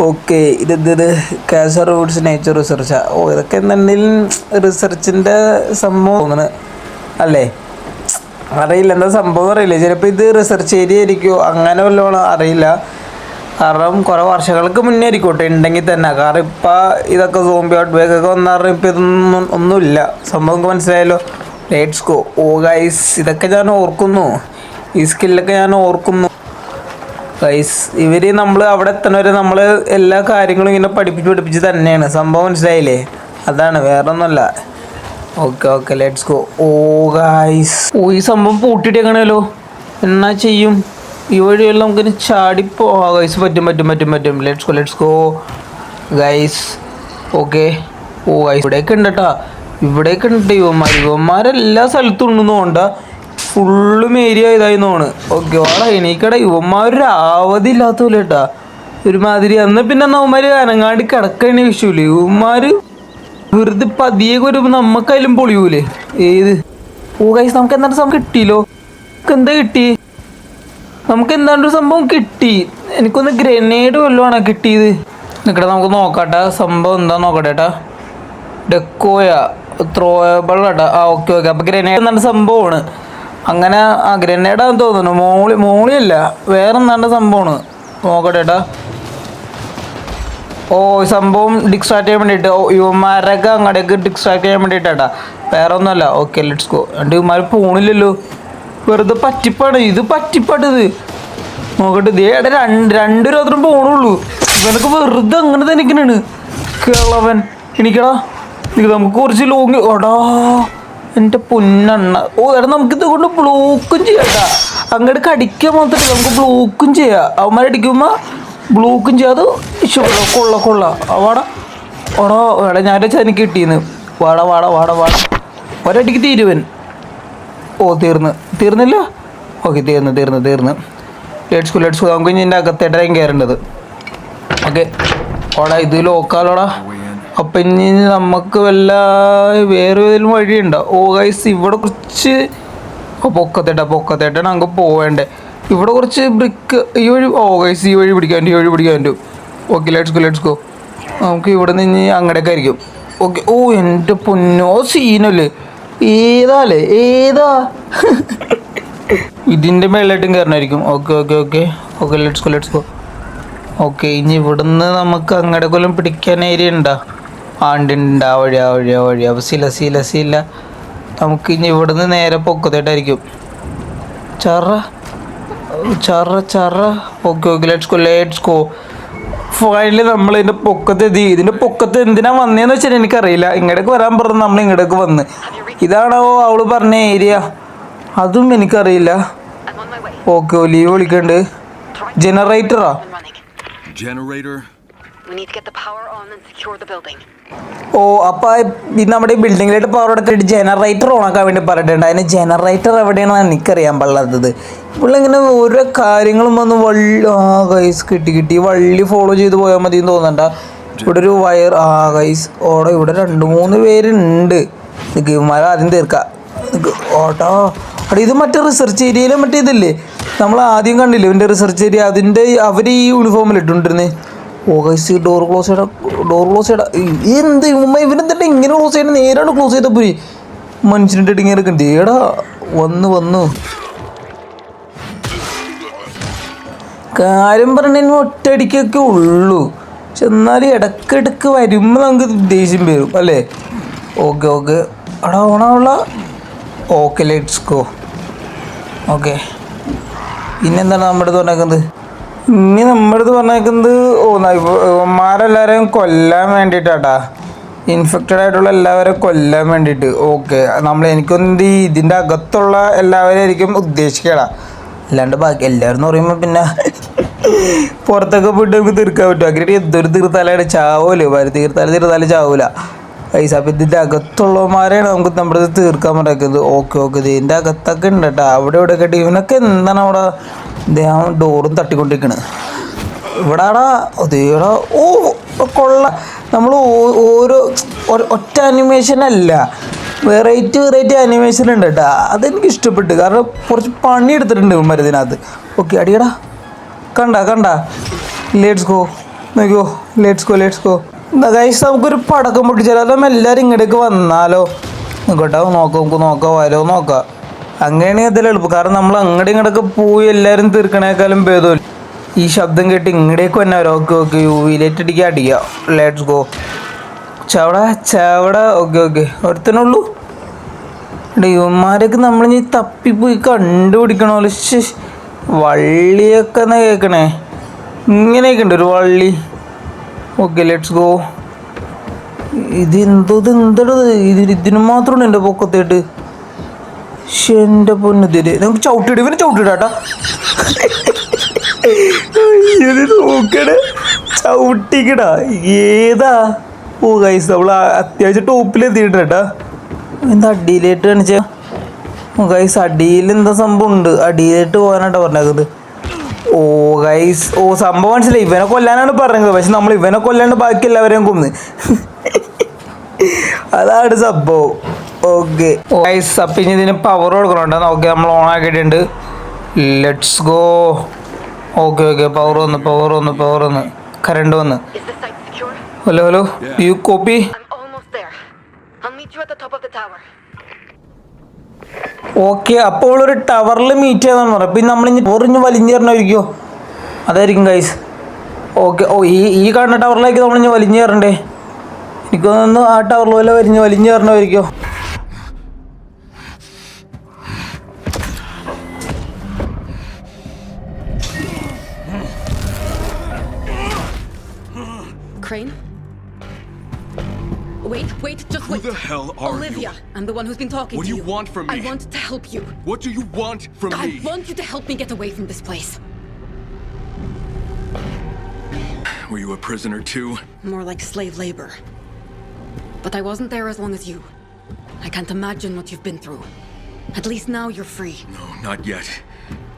ഓക്കെ ഇത് കാസർ റൂട്ട്സ് നേച്ചർ റിസർച്ചാ. ഓ ഇതൊക്കെ എന്തെങ്കിലും റിസർച്ചിൻ്റെ സംഭവം തോന്നുന്നത് അല്ലേ? അറിയില്ല എന്താ സംഭവം അറിയില്ല. ചിലപ്പോൾ ഇത് റിസർച്ച് ഏരിയ ആയിരിക്കുമോ അങ്ങനെ വല്ലതും അറിയില്ല. കാരണം കുറേ വർഷങ്ങൾക്ക് മുന്നേ ആയിരിക്കോട്ടെ ഉണ്ടെങ്കിൽ തന്നെ. കാരണം ഇപ്പം ഇതൊക്കെ സോംബി ഔട്ട് ബ്രേക്ക് ഒക്കെ വന്നാറ് ഇപ്പം ഒന്നുമില്ല. സംഭവം മനസ്സിലായല്ലോ. Let's go. ഓ ഗൈസ് ഇതൊക്കെ ഞാൻ ഓർക്കുന്നു, ഈ സ്കില്ലൊക്കെ ഞാൻ ഓർക്കുന്നു ഗൈസ്. ഇവർ നമ്മൾ അവിടെ എത്തണവരെ നമ്മൾ എല്ലാ കാര്യങ്ങളും ഇങ്ങനെ പഠിപ്പിച്ച് തന്നെയാണ്. സംഭവം മനസ്സിലായില്ലേ? അതാണ്, വേറെ ഒന്നുമല്ല. Okay let's go. Oh guys ഈ സംഭവം പൂട്ടിയിട്ടേക്കണല്ലോ, എന്നാ ചെയ്യും? ഈ വഴിയെല്ലാം നമുക്കിനി ചാടിപ്പോവാം ഗൈസ്. പറ്റും. Let's go guys. Okay oh guys ഇവിടെയൊക്കെ ഉണ്ട് കേട്ടോ, ഇവിടെയൊക്കെ ഉണ്ട് യുവന്മാരെല്ലാ സ്ഥലത്തും ഉണ്ടെന്ന് തോണ്ട. ഫുള്ളും ഏരിയ ഇതായി തോന്നുന്നു. ഓക്കെ വാടാ എണീക്കടാ. യുവന്മാരൊരു അവധി ഇല്ലാത്ത പോലെ കേട്ടാ ഒരുമാതിരി. അന്ന് പിന്നെ അവന്മാർ അനങ്ങാണ്ട് കിടക്കണേ വിഷൂല്ലേ. യുവന്മാർ വെറുതെ പതിയെ വരുമ്പോൾ നമ്മക്കായാലും പൊളിയൂലേ. ഏത് ഓ ഗൈസ് നമുക്ക് എന്താണ് സംഭവം കിട്ടിയല്ലോ. എന്താ കിട്ടി? നമുക്ക് എന്താണ്ടൊരു സംഭവം കിട്ടി. എനിക്കൊന്ന് ഗ്രനേഡ് വല്ലതുമാണ് കിട്ടിയത്. നിൽക്കട്ടെ നമുക്ക് നോക്കാട്ടെ സംഭവം എന്താ നോക്കട്ടെ ഏട്ടാ. ഡെക്കോയ ത്രോയബിൾ ആട്ടാ. Okay okay. അപ്പോൾ ഗ്രനേഡ് എന്നുള്ള സംഭവമാണ്. അങ്ങനെ ഗ്രനേഡാന്ന് തോന്നുന്നു. മോളിയല്ല, വേറെ എന്താണ്ട് സംഭവമാണ്. നോക്കട്ടെ ഏട്ടാ. ഓ സംഭവം ഡിസ്ട്രാക്ട് ചെയ്യാൻ വേണ്ടിയിട്ട്, യുവന്മാരൊക്കെ അങ്ങോട്ടേക്ക് ഡിസ്ട്രാക്ട് ചെയ്യാൻ വേണ്ടിയിട്ടാ, വേറെ ഒന്നുമല്ല. Okay let's go. രണ്ട് യുവന്മാർ പോണില്ലല്ലോ, വെറുതെ പറ്റിപ്പാണ് ഇത്, പറ്റിപ്പാട്ടിത്. നോക്കട്ടെ, ഇതേ രണ്ടു രാത്രം പോണുള്ളൂ. ഇവനൊക്കെ വെറുതെ അങ്ങനെ തന്നെ ഇരിക്കണാണ് കേളവൻ. എനിക്കടാ നമുക്ക് കുറച്ച് ലോങ്. ഓടാ എൻ്റെ പൊന്നെണ്ണ. ഓ എടാ നമുക്കിത് കൊണ്ട് ബ്ലോക്കും ചെയ്യാട്ടാ. അങ്ങോട്ട് കടിക്കാൻ മാത്രമല്ല, നമുക്ക് ബ്ലോക്കും ചെയ്യാം. അവന്മാരടിക്കുമ്പോൾ ബ്ലോക്കും ചെയ്യാതെ കൊള്ള വാടാ ഓടാ. എടാ ഞാൻ എനിക്ക് കിട്ടിയെന്ന്. വാടാ ഒരടിക്ക് തീരുവൻ. ഓ തീർന്നില്ല. ഓക്കെ തീർന്ന്. Let's go. നമുക്ക് ഇനി എൻ്റെ അകത്തേട്ടായിരിക്കും കയറേണ്ടത്. ഓക്കെ ഓടാ, ഇത് ലോക്കാലോടാ. അപ്പം ഇനി നമുക്ക് വല്ല വേറെ ഏതെങ്കിലും വഴിയുണ്ടോ? ഓ ഗൈസ് ഇവിടെ കുറച്ച് പൊക്കത്തേട്ടാണ് നമുക്ക് പോവേണ്ടേ. ഇവിടെ കുറച്ച് ബ്രിക്ക് ഈ വഴി. ഓ ഗൈസ് ഈ വഴി പിടിക്കാൻ പറ്റും. Okay let's go. നമുക്ക് ഇവിടെ നിന്ന് അങ്ങോട്ടേക്ക് ആയിരിക്കും. ഓക്കെ. ഓ എൻ്റെ പൊന്നോ സീനല്ലേ. ഏതാ ഇതിൻ്റെ മേളിലായിട്ടും കയറണമായിരിക്കും. Okay let's go. ഓക്കെ ഇനി ഇവിടുന്ന് നമുക്ക് അങ്ങോട്ട് കൊല്ലം പിടിക്കാൻ ഏരിയ ഉണ്ടോ? ഉണ്ട്. ആ വഴി. അപ്പോൾ സില നമുക്ക് ഇനി ഇവിടുന്ന് നേരെ പൊക്കത്തേട്ടായിരിക്കും. ചറ. Okay let's go. ഫൈനലി നമ്മൾ ഇതിൻ്റെ പൊക്കത്ത് എന്തിനാ വന്നതെന്ന് വെച്ചാൽ എനിക്കറിയില്ല. ഇങ്ങോട്ടേക്ക് വരാൻ പറഞ്ഞു, നമ്മൾ ഇങ്ങോട്ടേക്ക് വന്ന്. ഇതാണോ അവള് പറഞ്ഞ ഏരിയ? അതും എനിക്കറിയില്ല. ഓക്കെ ലീവ് വിളിക്കണ്ട്. ജനറേറ്ററാ? Generator. We need to get the power on and secure the building. ഓ അപ്പോൾ ഇത് നമ്മുടെ ഈ ബിൽഡിങ്ങിലായിട്ട് പവർ എടുത്തിട്ട് ജനറേറ്റർ ഓണാക്കാൻ വേണ്ടി പറഞ്ഞിട്ടുണ്ട്. അതിന് ജനറേറ്റർ എവിടെയാണെന്ന് എനിക്കറിയാൻ പാടില്ലാത്തത്. ഇങ്ങനെ ഓരോ കാര്യങ്ങളും വന്ന് ഗൈസ് കിട്ടി വള്ളി ഫോളോ ചെയ്ത് പോയാൽ മതി എന്ന് തോന്നണ്ട. ഇവിടെ ഒരു വയർ. ഗൈസ് ഓടെ ഇവിടെ 2-3 പേരുണ്ട്. ഇവന്മാരെ ആദ്യം തീർക്കാം. ഓട്ടോ അവിടെ ഇത് മറ്റേ റിസർച്ച് ഏരിയയിലെ മറ്റേ ഇതില്ലേ നമ്മൾ ആദ്യം കണ്ടില്ലേ ഇവൻ്റെ റിസർച്ച് ഏരിയ, അതിൻ്റെ അവർ ഈ യൂണിഫോമിൽ ഇട്ടുകൊണ്ടിരുന്നേ. ഓ ഗൈസ് ഡോർ ക്ലോസ് ചെയ്യടാ. എന്ത് ഇവനെന്താ ഇങ്ങനെ ക്ലോസ് ചെയ്യണം? നേരാണ് ക്ലോസ് ചെയ്താൽ പോയി. മനുഷ്യൻ്റെ ഇങ്ങനെ എടുക്കണ്ട. ഏടാ വന്നു കാര്യം പറഞ്ഞ ഒറ്റയടിക്കൊക്കെ ഉള്ളൂ. പക്ഷെ എന്നാലും ഇടയ്ക്കിടയ്ക്ക് വരുമ്പോൾ നമുക്ക് ദേഷ്യം വരും അല്ലേ. ഓക്കെ എടാ ഓണമുള്ള. Okay let's go. ഓക്കെ പിന്നെന്താണ് നമ്മുടെ അടുത്ത് പറഞ്ഞേക്കുന്നത്? ഇവന്മാരെല്ലാവരെയും കൊല്ലാൻ വേണ്ടിയിട്ടാട്ടാ. ഇൻഫെക്റ്റഡ് ആയിട്ടുള്ള എല്ലാവരെയും കൊല്ലാൻ വേണ്ടിയിട്ട്. ഓക്കെ എനിക്കൊന്നും ഇതിൻ്റെ അകത്തുള്ള എല്ലാവരെയും ആയിരിക്കും ഉദ്ദേശിക്കടാ. അല്ലാണ്ട് ബാക്കി എല്ലാവരും എന്ന് പറയുമ്പോൾ പിന്നെ പുറത്തൊക്കെ പോയിട്ട് നമുക്ക് തീർക്കാൻ പറ്റും. അങ്ങനെ എന്തൊരു തീർത്താലാണ് ചാവൂല. തീർത്താലും ചാവൂല പൈസ. അപ്പം ഇതിൻ്റെ അകത്തുള്ളവന്മാരെയാണ് നമുക്ക് നമ്മുടെ തീർക്കാൻ പറ്റുന്നത്. ഓക്കെ ഇതിൻ്റെ അകത്തൊക്കെ ഉണ്ട് കേട്ടോ. അവിടെ കേട്ടോ. ഇവനൊക്കെ എന്താണ് അവിടെ ഡോറും തട്ടിക്കൊണ്ടിരിക്കണത് ഇവിടെ അതേടാ. ഓ കൊള്ള. നമ്മൾ ഓരോ ഒറ്റ അനിമേഷൻ അല്ല, വെറൈറ്റി അനിമേഷൻ ഉണ്ട് കേട്ടോ. അതെനിക്ക് ഇഷ്ടപ്പെട്ടു. കാരണം കുറച്ച് പണി എടുത്തിട്ടുണ്ട് മരുന്നിനകത്ത്. ഓക്കെ അടിയടാ. കണ്ട ലെറ്റ്സ് ഗോ. നോക്കിയോ ലെറ്റ്സ് ഗോ. എന്താ ഗൈസ് നമുക്കൊരു പടക്കം പൊട്ടിച്ചാലോ? അതും എല്ലാവരും ഇങ്ങോട്ടേക്ക് വന്നാലോ? നോക്കട്ടെ നോക്കാം. അങ്ങനെയാണെങ്കിൽ അതിൽ എളുപ്പം. കാരണം നമ്മൾ ഇങ്ങോട്ടൊക്കെ പോയി എല്ലാവരും തീർക്കണേക്കാളും ഭേദമില്ല. ഈ ശബ്ദം കേട്ട് ഇങ്ങോട്ടേക്ക് തന്നെ വരാം. ഓക്കെ യൂവിലേറ്റ് അടിക്കുക. Let's go. ചവട. ഓക്കെ ഒരുത്തനുള്ളൂ. ഇവന്മാരൊക്കെ നമ്മളിനി തപ്പിപ്പോയി കണ്ടുപിടിക്കണമല്ലോ. വള്ളിയൊക്കെ എന്നാ കേൾക്കണേ. ഇങ്ങനെയൊക്കെ ഉണ്ട് ഒരു വള്ളി. Okay let's go. ഇതിന് മാത്രമാണ് എൻ്റെ പൊക്കത്തേട്ട്. എൻ്റെ പൊന്നതിര് നമുക്ക് ചവിട്ടിടാട്ടാ. നോക്കണേ ചവിട്ടിക്കടാ. ഏതാ? ഓ ഗൈസ് നമ്മൾ അത്യാവശ്യം ടോപ്പിലെത്തിയിട്ടാ. എന്താ അടിയിലേട്ട് കാണിച്ച? ഗൈസ് അടിയിൽ എന്താ സംഭവം ഉണ്ട്. അടിയിലേട്ട് പോകാനായിട്ടാ പറഞ്ഞത്. ഓ ഗൈസ് സംഭവം മനസ്സിലായി. ഇവനെ കൊല്ലാനാണ് പറഞ്ഞത്. പക്ഷെ നമ്മൾ ഇവനെ കൊല്ലാണ്ട് ബാക്കി എല്ലാവരെയും കൊന്ന്. അതാണ് സംഭവം. ഓക്കെ ഗൈസ് അപ്പം ഇനി ഇതിന് പവർ കൊടുക്കണുണ്ട്. ഓക്കെ നമ്മൾ ഓൺ ആക്കിയിട്ടുണ്ട്. Let's go. ഓക്കെ പവർ വന്ന് കറണ്ട് വന്ന്. Hello U copy? you at the top of the tower. Okay, അപ്പോൾ ഒരു ടവറിൽ മീറ്റ് ചെയ്യാന്നാണ് പറയുന്നത്. പിന്നെ നമ്മളിഞ്ഞ് പൊറിഞ്ഞ് വലിഞ്ഞു തരണമായിരിക്കുമോ? അതായിരിക്കും ഗൈസ്. ഓക്കെ, ഈ കാണുന്ന ടവറിലേക്ക് നമ്മളിഞ്ഞ് വലിഞ്ഞു കയറണ്ടേ? എനിക്ക് തോന്നുന്നു ആ ടവറിൽ പോലെ വലിഞ്ഞു കയറണമായിരിക്കുമോ? Crane? Wait, just Who wait. the hell are Olivia, you? I'm the one who's been talking What to do you. you want from me? I want to help you. What do you want from I me? want you to help me get away from this place. Were you a prisoner too? More like slave labor. But I wasn't there as long as you. I can't imagine what you've been through. At least now you're free. No, not yet.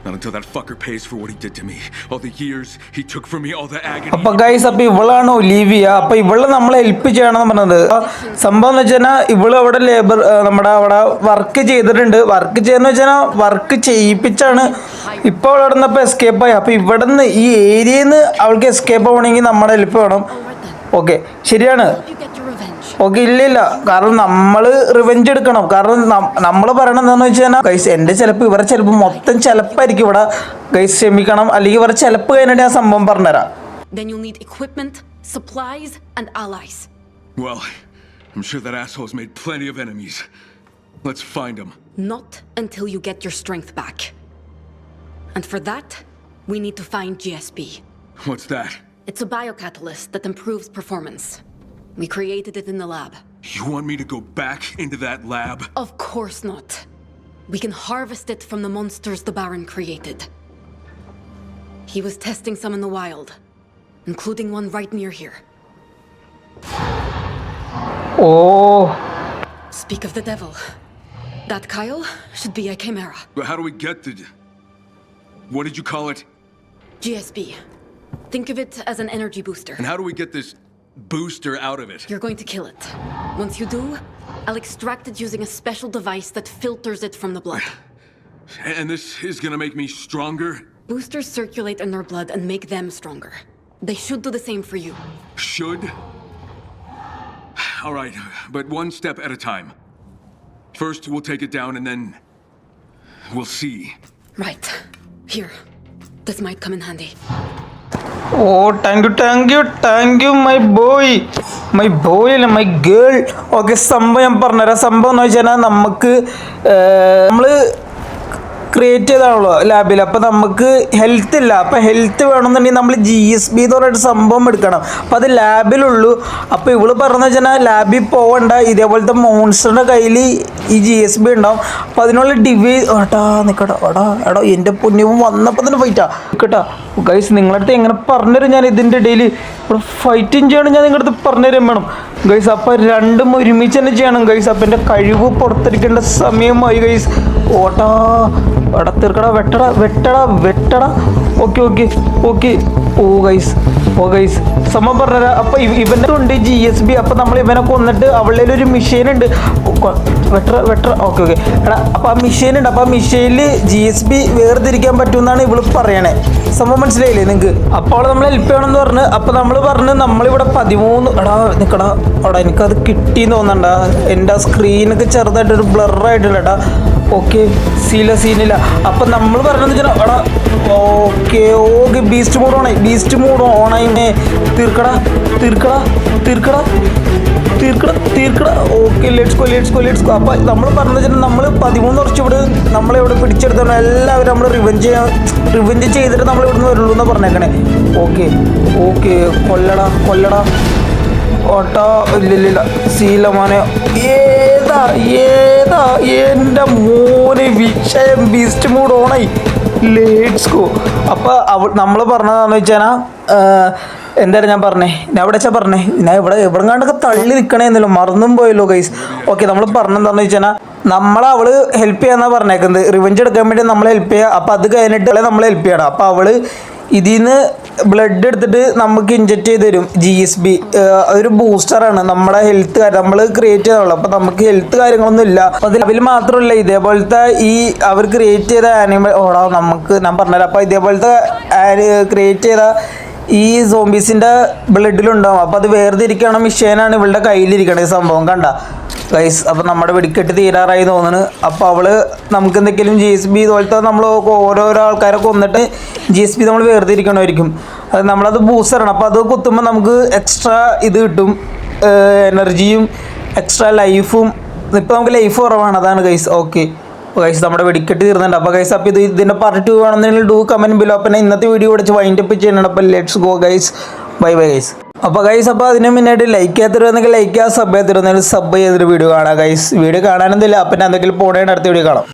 Not until that fucker pays for what he did to me. All the years he took from me, all the agony. അപ്പൊ guys, അപ്പൊ ഇവളാണ് Olivia. അപ്പൊ ഇവള് നമ്മളെ help ചെയ്യണമെന്ന് പറഞ്ഞത്. സംഭവം എന്ന് വെച്ചാൽ ഇവള് അവിടെ നമ്മുടെ അവിടെ വർക്ക് ചെയ്തിട്ടുണ്ട്. വർക്ക് ചെയ്യുന്ന വെച്ചാൽ വർക്ക് ചെയ്യിപ്പിച്ചാണ് ഇപ്പൊ അവൾ അവിടെ നിന്ന് എസ്കേപ്പ് ആയി. അപ്പൊ ഇവിടെ നിന്ന് ഈ ഏരിയയിൽ നിന്ന് അവൾക്ക് എസ്കേപ്പ് ആവണമെങ്കിൽ നമ്മുടെ ഹെൽപ്പ് വേണം. ഓക്കെ, ശരിയാണ്. You get your revenge. Okay, ഇല്ല, കാരണം നമ്മൾ റിവെഞ്ച് എടുക്കണം. കാരണം നമ്മൾ പറയണത് എന്താണെന്ന് വെച്ചാൽ ഗൈസ്, എൻ്റെ ചിലപ്പോൾ ഇവരെ ചിലപ്പോൾ മൊത്തം ചിലപ്പായിരിക്കും ഇവിടെ. ഗൈസ് ക്ഷമിക്കണം, അല്ലെങ്കിൽ ഇവരെ ചിലപ്പോൾ കഴിഞ്ഞിട്ട് ഞാൻ സംഭവം പറഞ്ഞുതരാം. Then you'll need equipment, supplies, and allies. Well, I'm sure that asshole's made plenty of enemies. Let's find him. Not until you get your strength back. And for that, we need to find GSP. What's that? It's a biocatalyst that improves performance. We created it in the lab. You want me to go back into that lab? Of course not. We can harvest it from the monsters the Baron created. He was testing some in the wild, including one right near here. Oh. Speak of the devil. That Kyle should be a chimera. But how do we get the... What did you call it? GSB. Think of it as an energy booster. And how do we get this booster out of it? You're going to kill it. Once you do, I'll extract it using a special device that filters it from the blood. And this is gonna make me stronger? Boosters circulate in their blood and make them stronger. They should do the same for you. Should? All right, but one step at a time. First, we'll take it down and then we'll see. Right. Here. This might come in handy. Oh, thank you my boy അല്ല my girl. Okay, സംഭവം ഞാൻ പറഞ്ഞുതരാം. സംഭവം എന്ന് വെച്ചാൽ നമ്മൾ create ചെയ്താണല്ലോ ലാബിൽ. അപ്പോൾ നമുക്ക് ഹെൽത്ത് ഇല്ല. അപ്പോൾ ഹെൽത്ത് വേണമെന്നുണ്ടെങ്കിൽ നമ്മൾ GSB എന്ന് പറഞ്ഞിട്ട് സംഭവം എടുക്കണം. അപ്പോൾ അത് ലാബിലുള്ളൂ. അപ്പോൾ ഇവള് പറഞ്ഞു വെച്ചാൽ ലാബിൽ പോകണ്ട, ഇതേപോലത്തെ മോൺസ്റ്ററിൻ്റെ കയ്യിൽ ഈ GSB ഉണ്ടാവും. അപ്പോൾ അതിനുള്ള ഡിവൈസ് എടാ എൻ്റെ പൊന്നിവും വന്നപ്പോൾ തന്നെ ഫൈറ്റാ കേട്ടോ ഗൈസ്. നിങ്ങളടുത്ത് എങ്ങനെ പറഞ്ഞുതരും ഞാൻ ഇതിൻ്റെ ഇടയിൽ ഇവിടെ ഫൈറ്റിങ് ചെയ്യണം. ഞാൻ നിങ്ങളുടെ അടുത്ത് പറഞ്ഞുതരാൻ വേണം ഗൈസ്. അപ്പോൾ രണ്ടും ഒരുമിച്ച് തന്നെ ചെയ്യണം ഗൈസ്. അപ്പോൾ എൻ്റെ കഴിവ് പുറത്തെടുക്കേണ്ട സമയമായി ഗൈസ്. എടാ തീർക്കടാ, വെട്ടടാ. ഓക്കെ. ഓ ഗൈസ് സംഭവം പറഞ്ഞുതരാം. അപ്പോൾ ഇവൻ്റെ ഉണ്ട് GSB. അപ്പോൾ നമ്മൾ ഇവനെ കൊന്നിട്ട് അവളുടെ ഒരു മെഷീൻ ഉണ്ട്. വെട്ടറ. ഓക്കെ. എടാ, അപ്പോൾ ആ മെഷീൻ ഉണ്ട്. അപ്പോൾ ആ മെഷീനിൽ GSB വേർതിരിക്കാൻ പറ്റുമെന്നാണ് ഇവള് പറയണേ. സംഭവം മനസ്സിലായില്ലേ നിങ്ങൾക്ക്? അപ്പോൾ നമ്മൾ ഹെൽപ്പ് ചെയ്യണമെന്ന് പറഞ്ഞ്. അപ്പോൾ നമ്മൾ പറഞ്ഞ് നമ്മളിവിടെ 13 നിൽക്കടാ. എനിക്കത് കിട്ടിയെന്ന് തോന്നണ്ട. എൻ്റെ ആ സ്ക്രീനൊക്കെ ചെറുതായിട്ടൊരു ബ്ലറായിട്ടില്ല ഏട്ടാ. ഓക്കെ, സീനില്ല. അപ്പം നമ്മൾ പറഞ്ഞതെന്ന് വെച്ചാൽ ഓക്കെ ബീസ്റ്റ് മൂഡ് ഓണായി. തീർക്കടാ. Okay, let's go. അപ്പം നമ്മൾ പറഞ്ഞു വെച്ചാൽ നമ്മൾ 13 വർഷം നമ്മളിവിടെ പിടിച്ചെടുത്തോണ്ട് എല്ലാവരും നമ്മൾ റിവെഞ്ച് ചെയ്തിട്ട് നമ്മൾ ഇവിടുന്ന് വരുള്ളൂ എന്നാണ് പറഞ്ഞേക്കണേ. ഓക്കെ. കൊല്ലടാ. ഓട്ടാ ഇല്ല സീല മോനെ. ഏതാ എൻ്റെ മോനെ വിഷയം. ബീസ്റ്റ് മൂഡ് ഓണായി. Let's go. അപ്പോൾ നമ്മൾ പറഞ്ഞതാണെന്ന് വെച്ചാൽ എന്തായാലും ഞാൻ ഇവിടെ കണ്ടൊക്കെ തള്ളി നിൽക്കണേന്നല്ലോ, മറന്നും പോയല്ലോ ഗൈസ്. ഓക്കെ, നമ്മൾ പറഞ്ഞെന്താണെന്ന് വെച്ചാൽ അവള് ഹെൽപ്പ് ചെയ്യാന്നാണ് പറഞ്ഞേക്കുന്നത്. റിവെഞ്ച് എടുക്കാൻ വേണ്ടി നമ്മളെ ഹെൽപ്പ് ചെയ്യുക. അപ്പോൾ അത് കഴിഞ്ഞിട്ട് നമ്മളെ ഹെൽപ്പ് ചെയ്യണം. അപ്പോൾ അവള് ഇതിൽ നിന്ന് ബ്ലഡ് എടുത്തിട്ട് നമുക്ക് ഇഞ്ചക്ട് ചെയ്ത് തരും. GSB ഒരു ബൂസ്റ്ററാണ്. നമ്മുടെ ഹെൽത്ത് നമ്മൾ ക്രിയേറ്റ് ചെയ്തോളൂ. അപ്പോൾ നമുക്ക് ഹെൽത്ത് കാര്യങ്ങളൊന്നും ഇല്ല. അതിൽ മാത്രമല്ല, ഇതേപോലത്തെ ഈ അവർ ക്രിയേറ്റ് ചെയ്ത ആനിമൽ ഞാൻ പറഞ്ഞുതരാം. അപ്പോൾ ഇതേപോലത്തെ ക്രിയേറ്റ് ചെയ്ത ഈ സോംബീസിൻ്റെ ബ്ലഡിലുണ്ടാവും. അപ്പോൾ അത് വേർതിരിക്കണ മിഷീനാണ് ഇവളുടെ കയ്യിലിരിക്കണ ഈ സംഭവം കണ്ട ഗൈസ്. അപ്പോൾ നമ്മുടെ വെടിക്കെട്ട് തീരാറായി തോന്നുന്നു. അപ്പോൾ അവള് നമുക്ക് എന്തെങ്കിലും GSB ഇതുപോലത്തെ നമ്മൾ ഓരോരോ ആൾക്കാരെ കൊന്നിട്ട് GSB നമ്മൾ വേർതിരിക്കണമായിരിക്കും. അത് നമ്മളത് ബൂസ്റ്ററാണ്. അപ്പോൾ അത് കുത്തുമ്പോൾ നമുക്ക് എക്സ്ട്രാ ഇത് കിട്ടും, എനർജിയും എക്സ്ട്രാ ലൈഫും. ഇപ്പോൾ നമുക്ക് ലൈഫ് കുറവാണ്, അതാണ് ഗൈസ്. ഓക്കെ ഗൈസ്, നമ്മുടെ വെടിക്കെട്ട് തീർന്നുണ്ട്. അപ്പോൾ ഗൈസ്, അപ്പോൾ ഇതിൻ്റെ പാർട്ട് 2 വേണമെന്നുണ്ടെങ്കിൽ ഡു കമൻറ്റ് ബിലോ. പിന്നെ ഇന്നത്തെ വീഡിയോ വിളിച്ച് വൈൻഡപ്പ് ചെയ്യുന്നുണ്ട്. അപ്പോൾ let's go guys, bye bye guys. അപ്പോൾ ഗൈസ്, അപ്പോൾ അതിന് മുന്നായിട്ട് ലൈക്ക് ചെയ്യാത്തിരുന്നെങ്കിൽ ലൈക്ക് ചെയ്യുക, സബ് ചെയ്തിരുന്നെങ്കിൽ സബ് ചെയ്തൊരു വീഡിയോ കാണാം ഗൈസ്. വീഡിയോ കാണാനൊന്നുമില്ല, അപ്പം എന്തെങ്കിലും പോണേ അടുത്ത വീഡിയോ കാണാം.